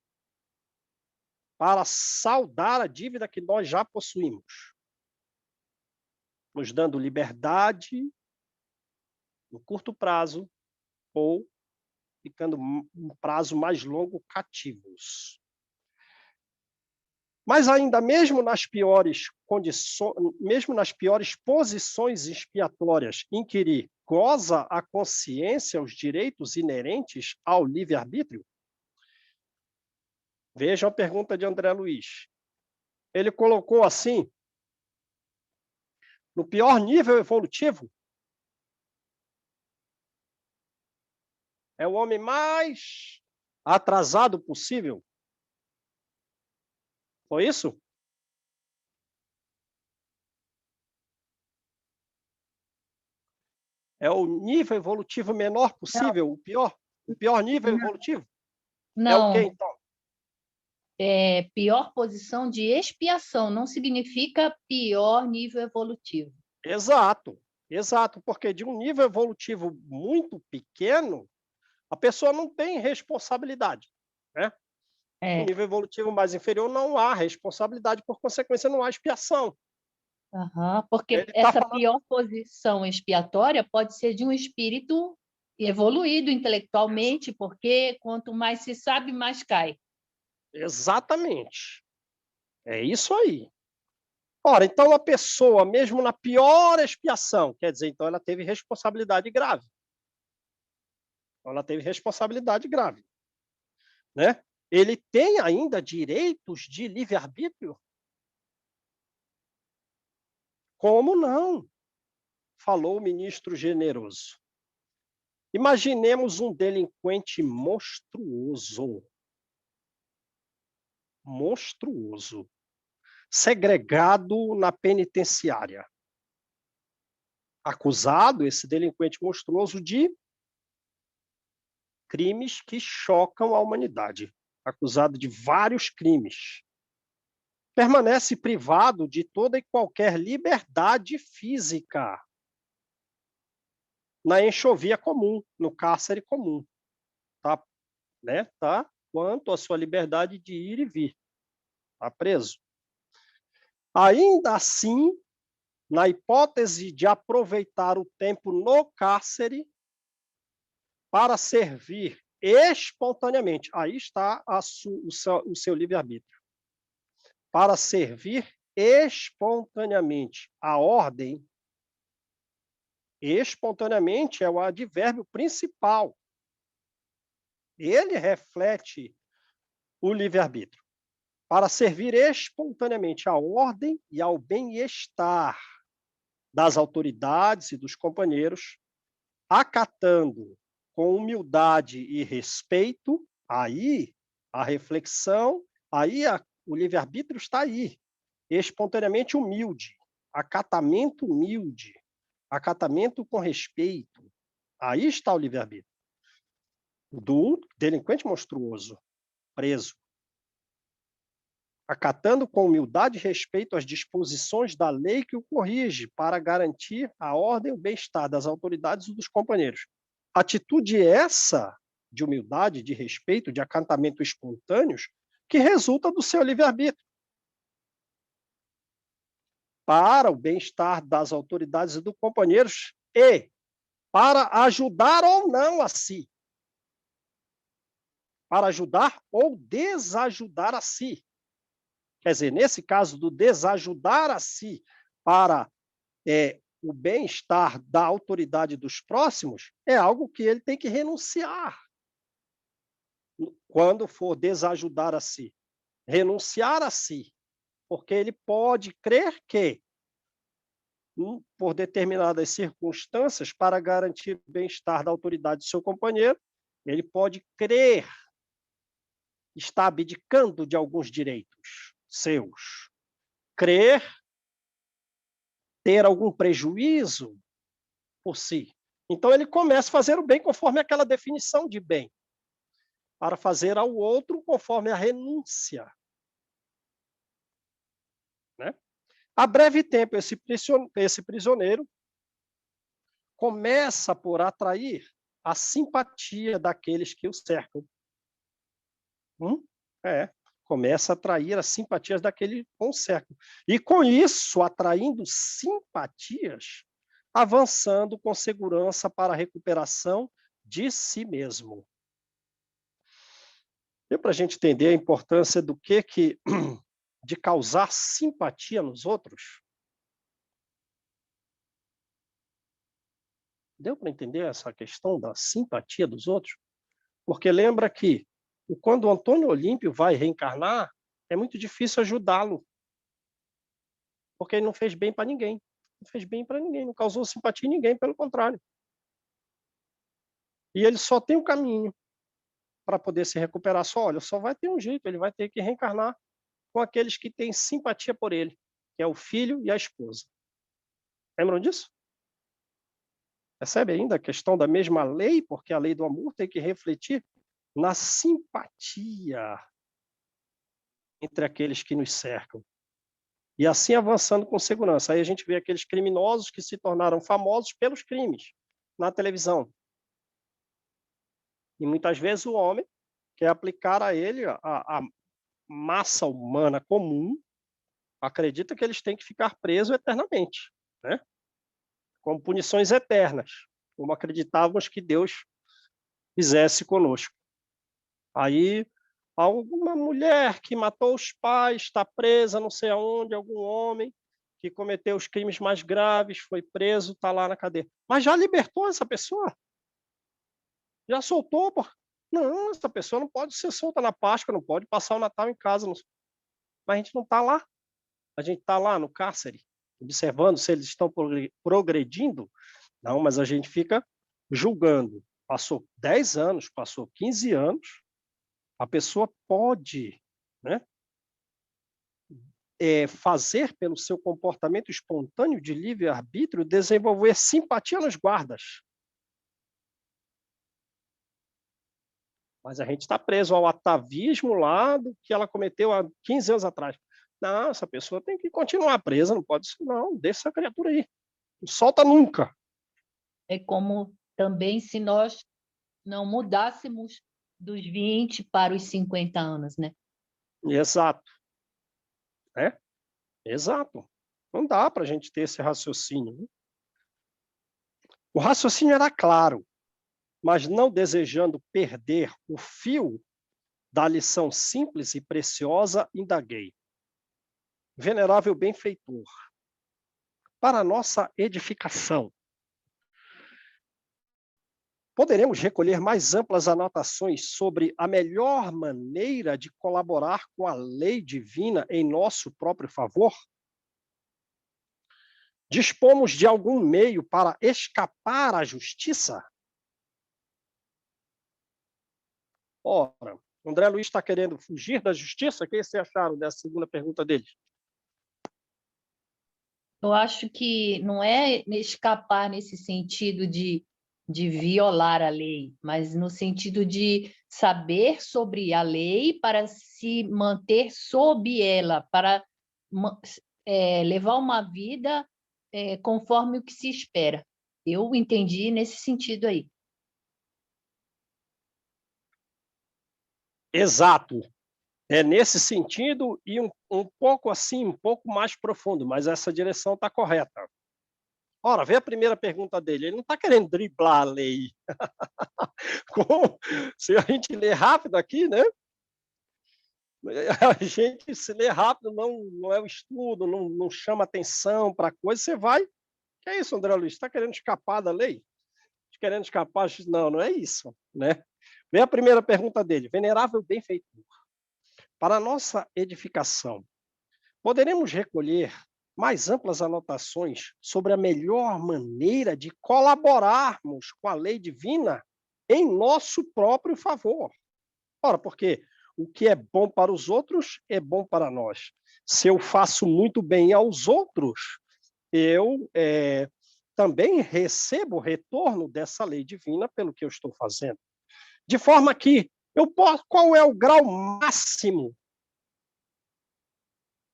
C: para saldar a dívida que nós já possuímos, nos dando liberdade no curto prazo ou ficando um prazo mais longo cativos. Mas ainda mesmo nas piores condições, mesmo nas piores posições expiatórias em que goza a consciência os direitos inerentes ao livre-arbítrio? Veja a pergunta de André Luiz. Ele colocou assim, no pior nível evolutivo, É o homem mais atrasado possível. Foi isso? É o nível evolutivo menor possível, o pior nível
H: Não.
C: evolutivo? É o
D: Não,
C: quê, então?
D: pior posição de expiação, não significa pior nível evolutivo.
C: Exato, exato, porque de um nível evolutivo muito pequeno, a pessoa não tem responsabilidade, né?
D: É,
C: No nível evolutivo mais inferior não há responsabilidade, por consequência não há expiação.
D: aham, porque
C: Ele está
D: essa
C: falando
D: pior posição expiatória pode ser de um espírito evoluído intelectualmente, porque quanto mais se sabe, mais cai.
C: exatamente. É isso aí. Ora, então a pessoa, mesmo na pior expiação, quer dizer, então ela teve responsabilidade grave. Ela teve responsabilidade grave, né? Ele tem ainda direitos de livre-arbítrio? Como não? Falou o ministro generoso. Imaginemos um delinquente monstruoso. Monstruoso. Segregado na penitenciária. Acusado, esse delinquente monstruoso, de crimes que chocam a humanidade. Acusado de vários crimes. Permanece privado de toda e qualquer liberdade física na enxovia comum, no cárcere comum. Tá, né? Tá? Quanto à sua liberdade de ir e vir. Está preso. Ainda assim, na hipótese de aproveitar o tempo no cárcere para servir espontaneamente, aí está o seu livre-arbítrio, para servir espontaneamente a ordem. Espontaneamente é o advérbio principal. Ele reflete o livre-arbítrio. Para servir espontaneamente à ordem e ao bem-estar das autoridades e dos companheiros, acatando com humildade e respeito, aí a reflexão, o livre-arbítrio está aí, espontaneamente humilde, acatamento humilde, acatamento com respeito, aí está o livre-arbítrio do delinquente monstruoso, preso, acatando com humildade e respeito as disposições da lei que o corrige para garantir a ordem e o bem-estar das autoridades e dos companheiros. Atitude essa de humildade, de respeito, de acatamento espontâneos, que resulta do seu livre-arbítrio. Para o bem-estar das autoridades e dos companheiros e para ajudar ou não a si. Para ajudar ou desajudar a si. Quer dizer, nesse caso do desajudar a si para o bem-estar da autoridade dos próximos, é algo que ele tem que renunciar quando for desajudar a si. Renunciar a si, porque ele pode crer que, por determinadas circunstâncias, para garantir o bem-estar da autoridade do seu companheiro, ele pode crer está abdicando de alguns direitos seus. Crer ter algum prejuízo por si. Então, ele começa a fazer o bem conforme aquela definição de bem, para fazer ao outro conforme a renúncia. Né? A breve tempo, esse prisioneiro começa por atrair a simpatia daqueles que o cercam. Começa a atrair as simpatias daquele que o cercam. E, com isso, atraindo simpatias, avançando com segurança para a recuperação de si mesmo. Deu para a gente entender a importância do que de causar simpatia nos outros? Deu para entender essa questão da simpatia dos outros? Porque lembra que quando o Antônio Olímpio vai reencarnar, é muito difícil ajudá-lo. Porque ele não fez bem para ninguém. Não fez bem para ninguém, não causou simpatia em ninguém, pelo contrário. E ele só tem um caminho para poder se recuperar. Olha, só vai ter um jeito, ele vai ter que reencarnar com aqueles que têm simpatia por ele, que é o filho e a esposa. Lembram disso? Percebe ainda a questão da mesma lei, porque a lei do amor tem que refletir na simpatia entre aqueles que nos cercam. E assim avançando com segurança. Aí a gente vê aqueles criminosos que se tornaram famosos pelos crimes na televisão. E muitas vezes o homem quer aplicar a ele a massa humana comum, acredita que eles têm que ficar presos eternamente, né? Com punições eternas, como acreditávamos que Deus fizesse conosco. Aí, alguma mulher que matou os pais está presa não sei aonde, algum homem que cometeu os crimes mais graves, foi preso, está lá na cadeia. Mas já libertou essa pessoa? Já soltou? Não, essa pessoa não pode ser solta na Páscoa, não pode passar o Natal em casa. Não... Mas a gente não está lá. A gente está lá no cárcere, observando se eles estão progredindo. Não, mas a gente fica julgando. Passou 10 anos, passou 15 anos, a pessoa pode, né, fazer pelo seu comportamento espontâneo de livre-arbítrio, desenvolver simpatia nos guardas. Mas a gente está preso ao atavismo lá do que ela cometeu há 15 anos atrás. Não, essa pessoa tem que continuar presa, não pode ser, não, deixa essa criatura aí. Não solta nunca.
D: É como também se nós não mudássemos dos 20 para os 50 anos, né?
C: Exato. É? Exato. Não dá para a gente ter esse raciocínio. Né? O raciocínio era claro, mas não desejando perder o fio da lição simples e preciosa, indaguei. Venerável benfeitor, para nossa edificação, poderemos recolher mais amplas anotações sobre a melhor maneira de colaborar com a lei divina em nosso próprio favor? Dispomos de algum meio para escapar à justiça? Ora, André Luiz está querendo fugir da justiça? O que vocês acharam dessa segunda pergunta dele?
D: Eu acho que não é escapar nesse sentido de violar a lei, mas no sentido de saber sobre a lei para se manter sob ela, para levar uma vida conforme o que se espera. Eu entendi nesse sentido aí.
C: Exato. É nesse sentido e um pouco assim, um pouco mais profundo, mas essa direção está correta. Ora, vê a primeira pergunta dele. Ele não está querendo driblar a lei. Se a gente ler rápido aqui, né? A gente se lê rápido, não é o estudo, não chama atenção para a coisa, você vai... Que é isso, André Luiz? Está querendo escapar da lei? Querendo escapar? Não é isso, né? Vê a primeira pergunta dele. Venerável benfeitor, para nossa edificação, poderemos recolher mais amplas anotações sobre a melhor maneira de colaborarmos com a lei divina em nosso próprio favor. Ora, porque o que é bom para os outros é bom para nós. Se eu faço muito bem aos outros, eu também recebo o retorno dessa lei divina pelo que eu estou fazendo. De forma que qual é o grau máximo,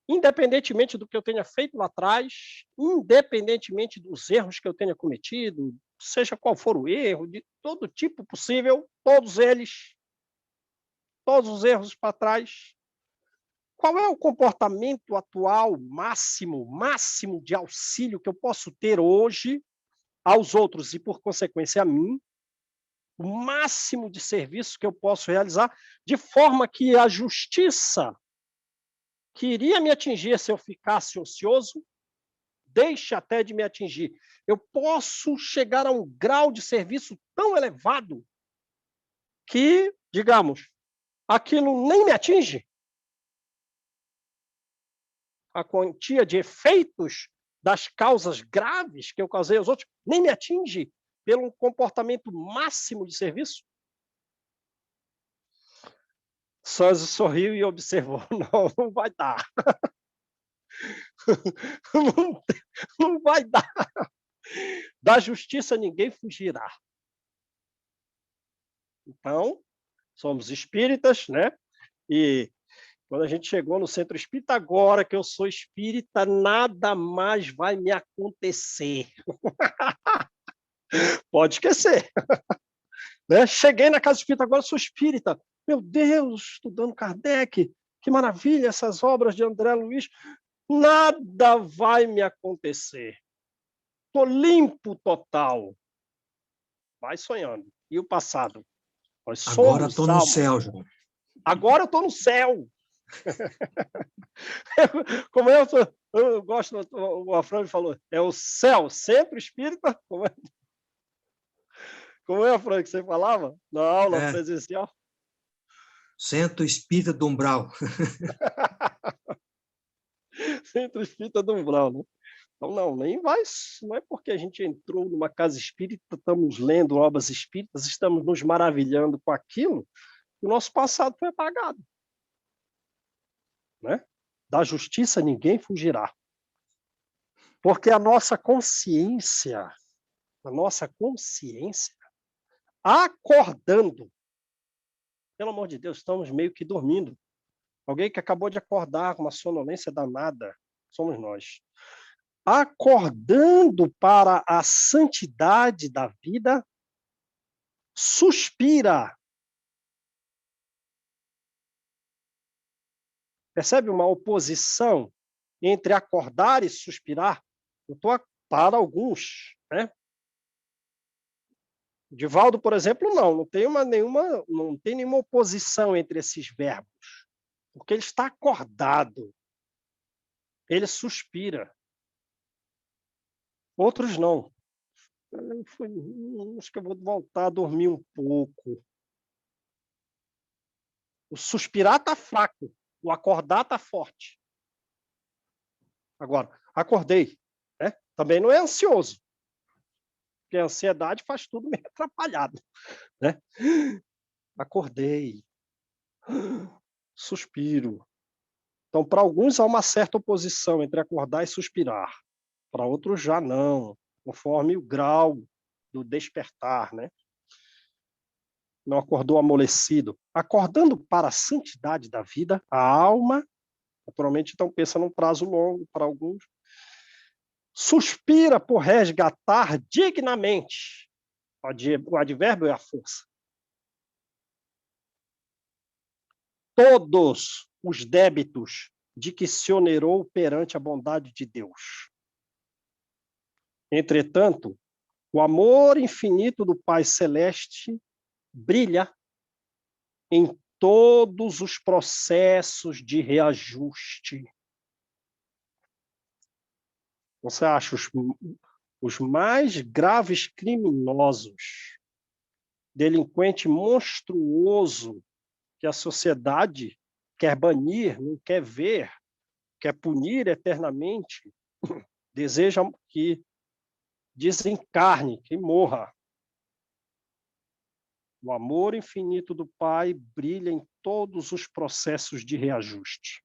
C: independentemente do que eu tenha feito lá atrás, independentemente dos erros que eu tenha cometido, seja qual for o erro, de todo tipo possível, todos os erros para trás, qual é o comportamento atual máximo de auxílio que eu posso ter hoje aos outros e, por consequência, a mim, o máximo de serviço que eu posso realizar, de forma que a justiça que iria me atingir se eu ficasse ocioso, deixe até de me atingir. Eu posso chegar a um grau de serviço tão elevado que, digamos, aquilo nem me atinge. A quantia de efeitos das causas graves que eu causei aos outros nem me atinge, pelo comportamento máximo de serviço? Sanzio sorriu e observou. Não, não vai dar. Não, não vai dar. Da justiça ninguém fugirá. Então, somos espíritas, né? E quando a gente chegou no centro espírita, agora que eu sou espírita, nada mais vai me acontecer. Pode esquecer. Né? Cheguei na casa espírita, agora sou espírita. Meu Deus, estudando Kardec, que maravilha essas obras de André Luiz. Nada vai me acontecer. Estou limpo total. Vai sonhando. E o passado? Nós
I: Agora
C: somos
I: estou no céu, João.
C: Agora eu estou no céu. Como eu gosto, o Afrânio falou, é o céu, centro espírita. Como é, Afrânio, que você falava? Na aula presencial?
I: Centro Espírita do Umbral.
C: Centro espírita do Umbral, né? Então, não é porque a gente entrou numa casa espírita, estamos lendo obras espíritas, estamos nos maravilhando com aquilo, que o nosso passado foi apagado. Né? Da justiça ninguém fugirá. Porque a nossa consciência, acordando, pelo amor de Deus, estamos meio que dormindo. Alguém que acabou de acordar com uma sonolência danada, somos nós. Acordando para a santidade da vida, suspira. Percebe uma oposição entre acordar e suspirar? Eu estou para alguns, né? Divaldo, por exemplo, não tem nenhuma oposição entre esses verbos, porque ele está acordado, ele suspira. Outros não. Acho que eu vou voltar a dormir um pouco. O suspirar está fraco, o acordar está forte. Agora, acordei, né? Também não é ansioso, porque a ansiedade faz tudo meio atrapalhado, né? Acordei, suspiro. Então, para alguns há uma certa oposição entre acordar e suspirar, para outros já não, conforme o grau do despertar, né? Não acordou amolecido. Acordando para a santidade da vida, a alma, naturalmente, então pensa num prazo longo para alguns, suspira por resgatar dignamente. O advérbio é a força. Todos os débitos de que se onerou perante a bondade de Deus. Entretanto, o amor infinito do Pai Celeste brilha em todos os processos de reajuste. Você acha os mais graves criminosos, delinquente monstruoso que a sociedade quer banir, não quer ver, quer punir eternamente, deseja que desencarne, que morra. O amor infinito do Pai brilha em todos os processos de reajuste.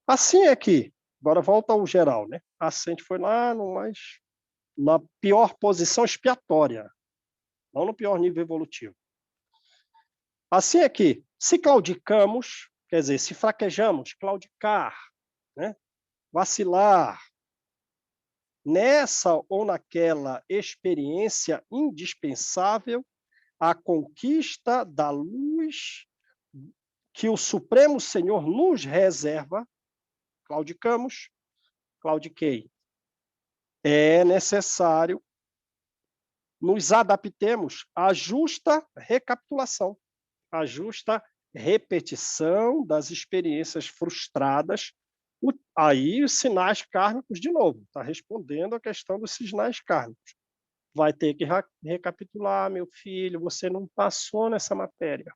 C: Assim é que, agora volta ao geral, né? A gente foi lá na pior posição expiatória, não no pior nível evolutivo. Assim é que, se claudicamos, quer dizer, se fraquejamos, claudicar, né? Vacilar, nessa ou naquela experiência indispensável, a conquista da luz que o Supremo Senhor nos reserva, claudicamos, claudiquei. É necessário nos adaptemos à justa recapitulação, à justa repetição das experiências frustradas. Aí os sinais kármicos, de novo, está respondendo a questão dos sinais kármicos. Vai ter que recapitular, meu filho, você não passou nessa matéria.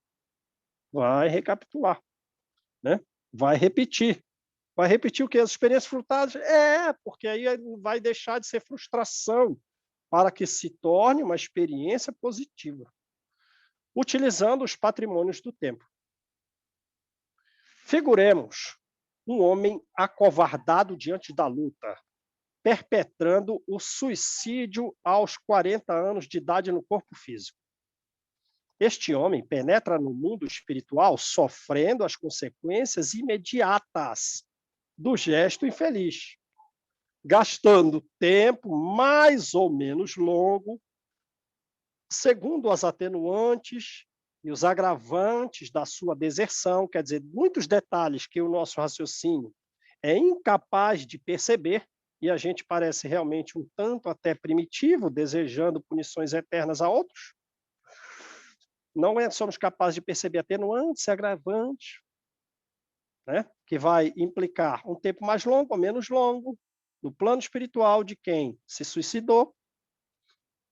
C: Vai recapitular, né? Vai repetir. Vai repetir o quê? As experiências frustradas? Porque aí vai deixar de ser frustração. para que se torne uma experiência positiva, utilizando os patrimônios do tempo. Figuremos um homem acovardado diante da luta, perpetrando o suicídio aos 40 anos de idade no corpo físico. Este homem penetra no mundo espiritual sofrendo as consequências imediatas do gesto infeliz, gastando tempo mais ou menos longo, segundo as atenuantes e os agravantes da sua deserção, quer dizer, muitos detalhes que o nosso raciocínio é incapaz de perceber, e a gente parece realmente um tanto até primitivo, desejando punições eternas a outros. Não somos capazes de perceber atenuantes e agravantes, né? Que vai implicar um tempo mais longo ou menos longo no plano espiritual de quem se suicidou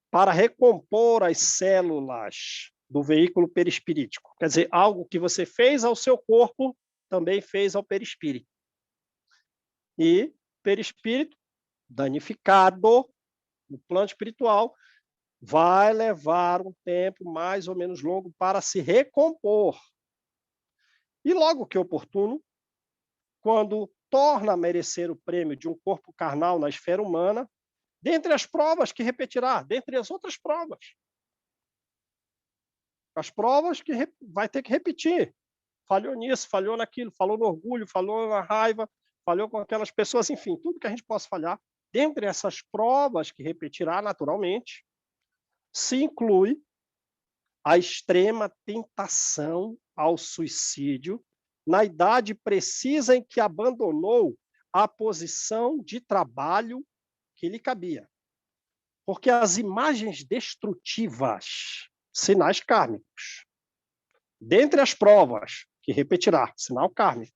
C: para recompor as células do veículo perispirítico. Quer dizer, algo que você fez ao seu corpo, também fez ao perispírito. E perispírito danificado no plano espiritual vai levar um tempo mais ou menos longo para se recompor. E logo que oportuno, quando torna a merecer o prêmio de um corpo carnal na esfera humana, dentre as provas que repetirá, dentre as outras provas. As provas que vai ter que repetir. Falhou nisso, falhou naquilo, falou no orgulho, falou na raiva, falhou com aquelas pessoas, enfim, tudo que a gente possa falhar. Dentre essas provas que repetirá naturalmente, se inclui a extrema tentação ao suicídio na idade precisa em que abandonou a posição de trabalho que lhe cabia. Porque as imagens destrutivas, sinais kármicos, dentre as provas que repetirá, sinal kármico,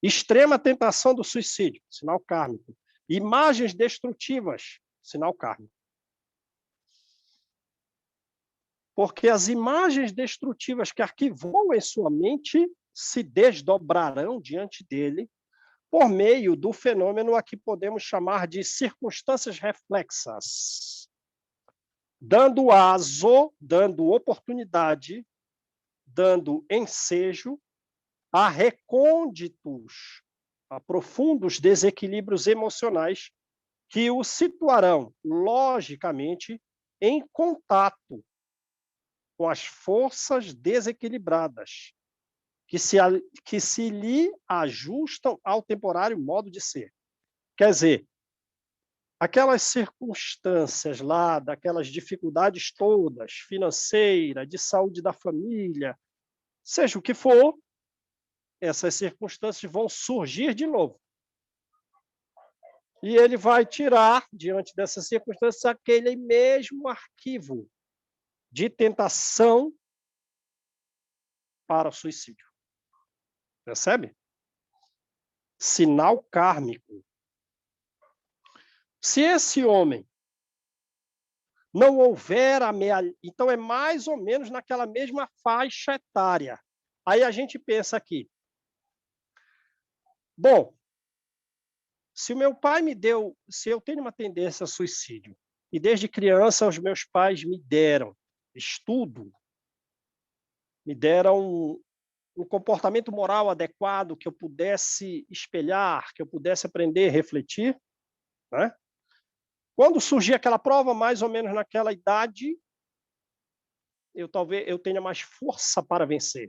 C: extrema tentação do suicídio, sinal kármico, imagens destrutivas, sinal kármico. Porque as imagens destrutivas que arquivou em sua mente se desdobrarão diante dele por meio do fenômeno a que podemos chamar de circunstâncias reflexas, dando aso, dando oportunidade, dando ensejo a recônditos, a profundos desequilíbrios emocionais que o situarão, logicamente, em contato com as forças desequilibradas, que se lhe ajustam ao temporário modo de ser. Quer dizer, aquelas circunstâncias lá, daquelas dificuldades todas, financeira, de saúde da família, seja o que for, essas circunstâncias vão surgir de novo. E ele vai tirar, diante dessas circunstâncias, aquele mesmo arquivo de tentação para o suicídio. Percebe? Sinal kármico. Se esse homem não houver então é mais ou menos naquela mesma faixa etária. Aí a gente pensa aqui. Bom, se o meu pai me deu, se eu tenho uma tendência a suicídio, e desde criança os meus pais me deram estudo, me deram um comportamento moral adequado que eu pudesse espelhar, que eu pudesse aprender, refletir, né? Quando surgir aquela prova, mais ou menos naquela idade, talvez eu tenha mais força para vencer.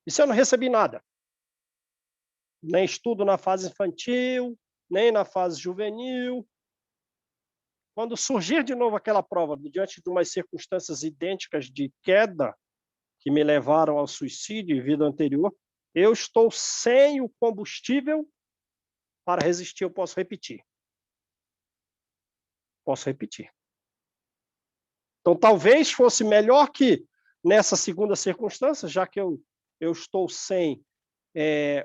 C: E se eu não recebi nada? Nem estudo na fase infantil, nem na fase juvenil. Quando surgir de novo aquela prova, diante de umas circunstâncias idênticas de queda, que me levaram ao suicídio em vida anterior, eu estou sem o combustível para resistir, eu posso repetir. Posso repetir. Então, talvez fosse melhor que, nessa segunda circunstância, já que eu estou sem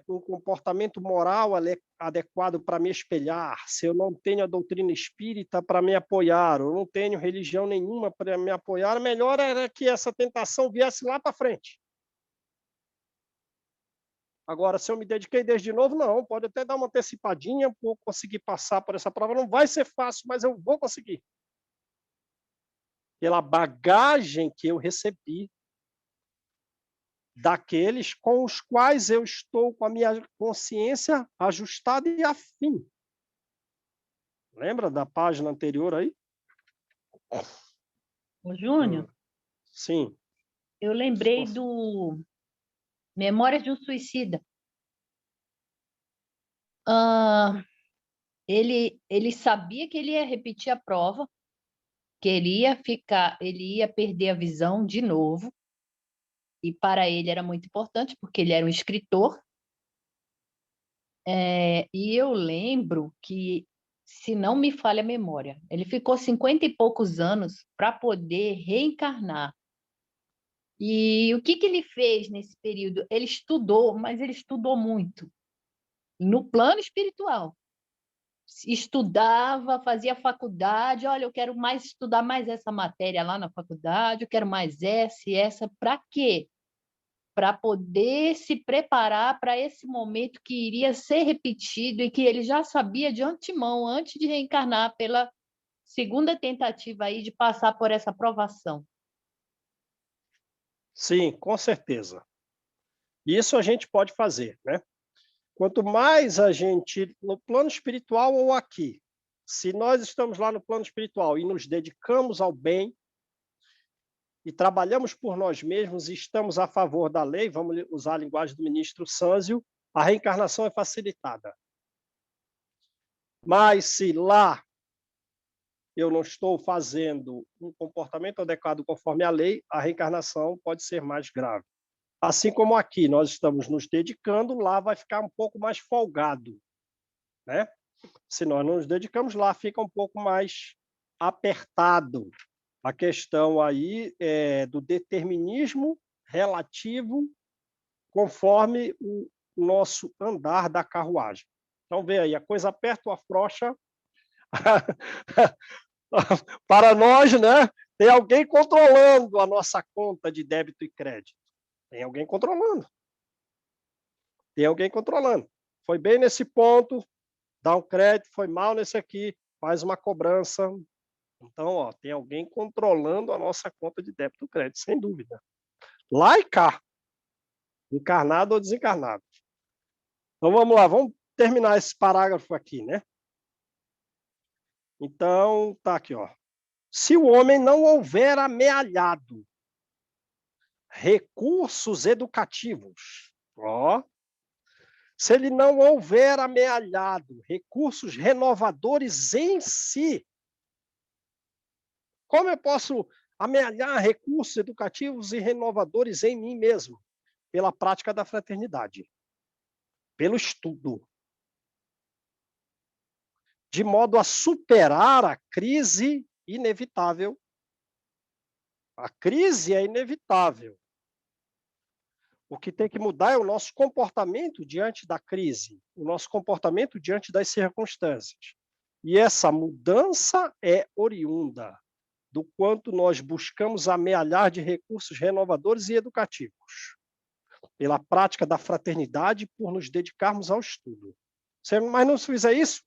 C: um comportamento moral adequado para me espelhar, se eu não tenho a doutrina espírita para me apoiar, eu não tenho religião nenhuma para me apoiar, melhor era que essa tentação viesse lá para frente. Agora, se eu me dediquei desde novo, não, pode até dar uma antecipadinha, vou conseguir passar por essa prova, não vai ser fácil, mas eu vou conseguir. pela bagagem que eu recebi daqueles com os quais eu estou com a minha consciência ajustada e afim. Lembra da página anterior aí?
D: Ô, Júnior,
C: Sim.
D: eu lembrei do Memórias de um Suicida. Ele sabia que ele ia repetir a prova, que ele ia perder a visão de novo, e para ele era muito importante, porque ele era um escritor. E eu lembro que, se não me falha a memória, ele ficou 50 e poucos anos para poder reencarnar. E o que ele fez nesse período? Ele estudou, mas ele estudou muito, no plano espiritual. Estudava, fazia faculdade, olha, eu quero mais estudar mais essa matéria lá na faculdade, eu quero mais essa, para quê? Para poder se preparar para esse momento que iria ser repetido e que ele já sabia de antemão, antes de reencarnar, pela segunda tentativa aí de passar por essa provação.
C: Sim, com certeza. Isso a gente pode fazer, né? Quanto mais a gente, no plano espiritual ou aqui, se nós estamos lá no plano espiritual e nos dedicamos ao bem e trabalhamos por nós mesmos e estamos a favor da lei, vamos usar a linguagem do ministro Sânzio, a reencarnação é facilitada. Mas se lá eu não estou fazendo um comportamento adequado conforme a lei, a reencarnação pode ser mais grave. Assim como aqui nós estamos nos dedicando, lá vai ficar um pouco mais folgado, né? Se nós não nos dedicamos, lá fica um pouco mais apertado. A questão aí é do determinismo relativo conforme o nosso andar da carruagem. Então, vê aí, a coisa aperta ou afrouxa. Para nós, né? Tem alguém controlando a nossa conta de débito e crédito. Tem alguém controlando. Tem alguém controlando. Foi bem nesse ponto, dá um crédito, foi mal nesse aqui, faz uma cobrança. Então, ó, tem alguém controlando a nossa conta de débito e crédito, sem dúvida. Lá e cá. Encarnado ou desencarnado. Então, vamos lá, vamos terminar esse parágrafo aqui, né? Então, tá aqui, ó. Se o homem não houver amealhado recursos educativos, ó, se ele não houver amealhado recursos renovadores em si, como eu posso amealhar recursos educativos e renovadores em mim mesmo? Pela prática da fraternidade, pelo estudo, de modo a superar a crise inevitável. A crise é inevitável. O que tem que mudar é o nosso comportamento diante da crise, o nosso comportamento diante das circunstâncias. E essa mudança é oriunda do quanto nós buscamos amealhar de recursos renovadores e educativos, pela prática da fraternidade, por nos dedicarmos ao estudo. Mas não se fizer isso,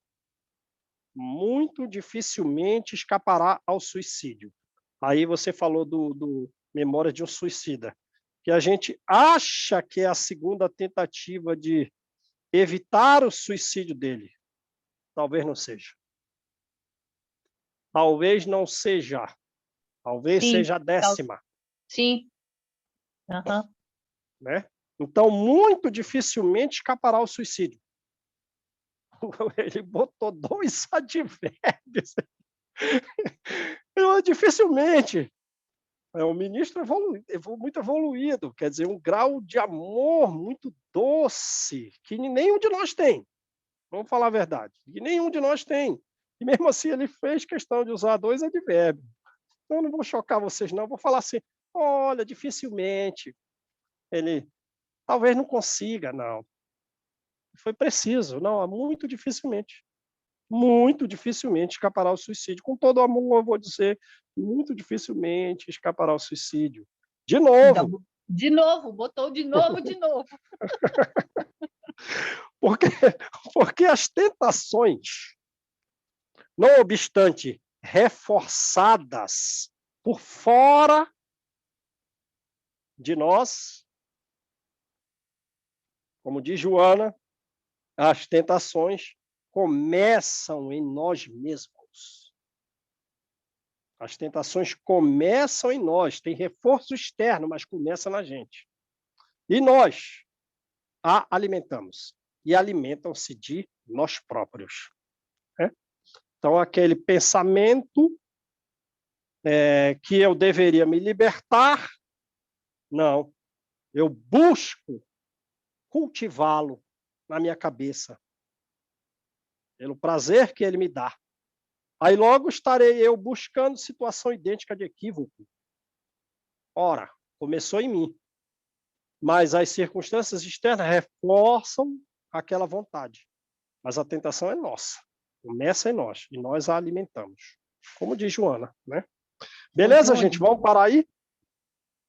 C: muito dificilmente escapará ao suicídio. Aí você falou do Memória de um Suicida, que a gente acha que é a segunda tentativa de evitar o suicídio dele. Talvez não seja. Talvez não seja. Talvez seja a 10ª.
D: Sim. Uhum.
C: Né? Então, muito dificilmente escapará ao suicídio. Ele botou 2 advérbios. Dificilmente. É um ministro muito evoluído, quer dizer, um grau de amor muito doce, que nenhum de nós tem. Vamos falar a verdade. Que nenhum de nós tem. E mesmo assim ele fez questão de usar 2 advérbios. Então, eu não vou chocar vocês, não. Vou falar assim, olha, dificilmente. Ele talvez não consiga, não. Foi preciso, não, muito dificilmente escapará ao suicídio. Com todo amor, eu vou dizer, muito dificilmente escapará ao suicídio. De novo.
D: De novo, botou de novo.
C: Porque as tentações, não obstante reforçadas por fora de nós, como diz Joana, as tentações começam em nós mesmos. As tentações começam em nós, tem reforço externo, mas começa na gente. E nós a alimentamos. E alimentam-se de nós próprios. Né? Então, aquele pensamento que eu deveria me libertar, não. Eu busco cultivá-lo na minha cabeça, pelo prazer que ele me dá. Aí logo estarei eu buscando situação idêntica de equívoco. Ora, começou em mim. Mas as circunstâncias externas reforçam aquela vontade. Mas a tentação é nossa. Começa em nós. E nós a alimentamos. Como diz Joana, né? Beleza,
D: Ô,
C: gente?
D: Júnior,
C: Vamos parar aí?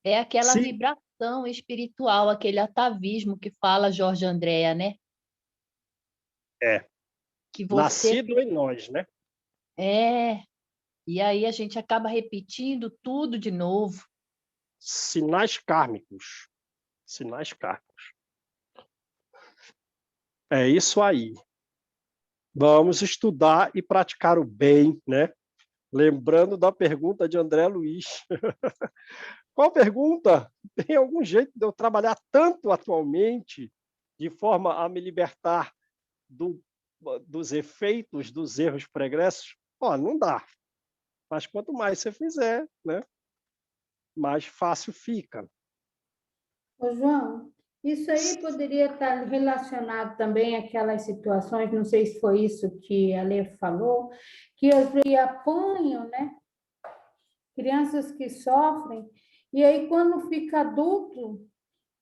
D: é aquela
C: Sim.
D: vibração espiritual, aquele atavismo que fala Jorge Andréa, né?
C: É.
D: Que você
C: Nascido em nós, né?
D: E aí a gente acaba repetindo tudo de novo.
C: Sinais kármicos. Sinais kármicos. É isso aí. Vamos estudar e praticar o bem, né? Lembrando da pergunta de André Luiz. Qual pergunta? Tem algum jeito de eu trabalhar tanto atualmente de forma a me libertar dos efeitos dos erros pregressos? Não dá. Mas quanto mais você fizer, né, mais fácil fica.
J: Ô, João, isso aí poderia estar relacionado também àquelas situações, não sei se foi isso que a Lê falou, que às vezes apanham, né? Crianças que sofrem, e aí quando fica adulto,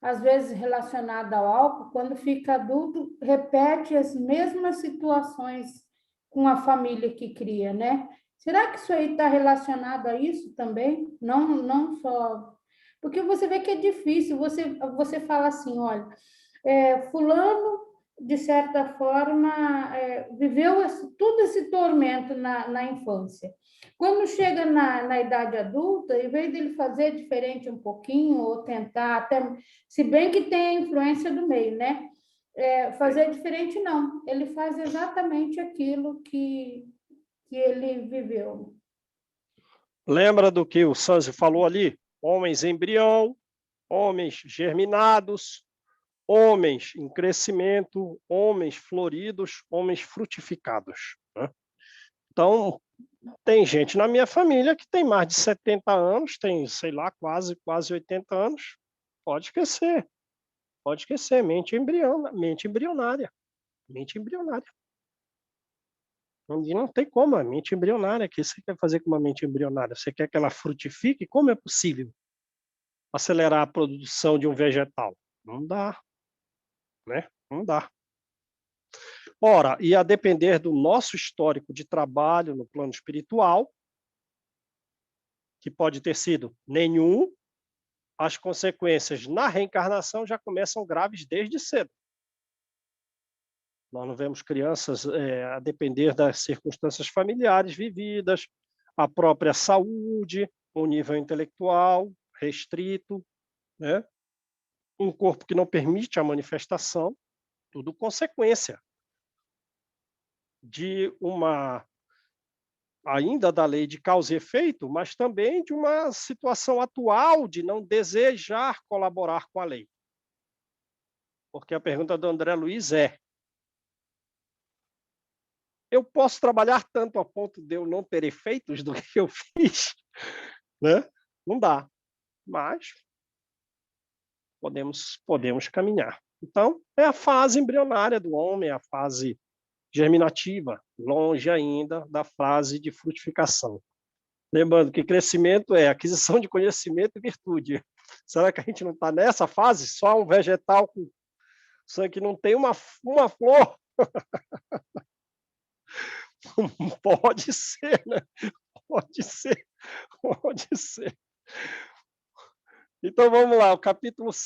J: às vezes relacionado ao álcool, quando fica adulto, repete as mesmas situações com a família que cria, né? Será que isso aí está relacionado a isso também? Não só... Porque você vê que é difícil, você fala assim, olha, fulano, de certa forma, viveu todo esse tormento na infância. Quando chega na idade adulta, em vez dele fazer diferente um pouquinho, ou tentar, até, se bem que tem a influência do meio, né? Fazer diferente, não. Ele faz exatamente aquilo que ele viveu.
C: Lembra do que o Sanzi falou ali? Homens embrião, homens germinados, homens em crescimento, homens floridos, homens frutificados. Né? Então, tem gente na minha família que tem mais de 70 anos, tem, sei lá, quase 80 anos. Pode esquecer. Pode esquecer. Mente embrionária. Mente embrionária. Não tem como, a mente embrionária. O que você quer fazer com uma mente embrionária? Você quer que ela frutifique? Como é possível acelerar a produção de um vegetal? Não dá. Né? Não dá. Ora, e a depender do nosso histórico de trabalho no plano espiritual, que pode ter sido nenhum, as consequências na reencarnação já começam graves desde cedo. Nós não vemos crianças a depender das circunstâncias familiares vividas, a própria saúde, um nível intelectual restrito, né? Um corpo que não permite a manifestação, tudo consequência de ainda da lei de causa e efeito, mas também de uma situação atual de não desejar colaborar com a lei. Porque a pergunta do André Luiz eu posso trabalhar tanto a ponto de eu não ter efeitos do que eu fiz? Né? Não dá. Mas podemos caminhar. Então, é a fase embrionária do homem, é a fase germinativa, longe ainda da fase de frutificação. Lembrando que crescimento é aquisição de conhecimento e virtude. Será que a gente não está nessa fase? Só um vegetal com sangue que não tem uma flor? Pode ser, né? Pode ser. Então vamos lá, o capítulo 6.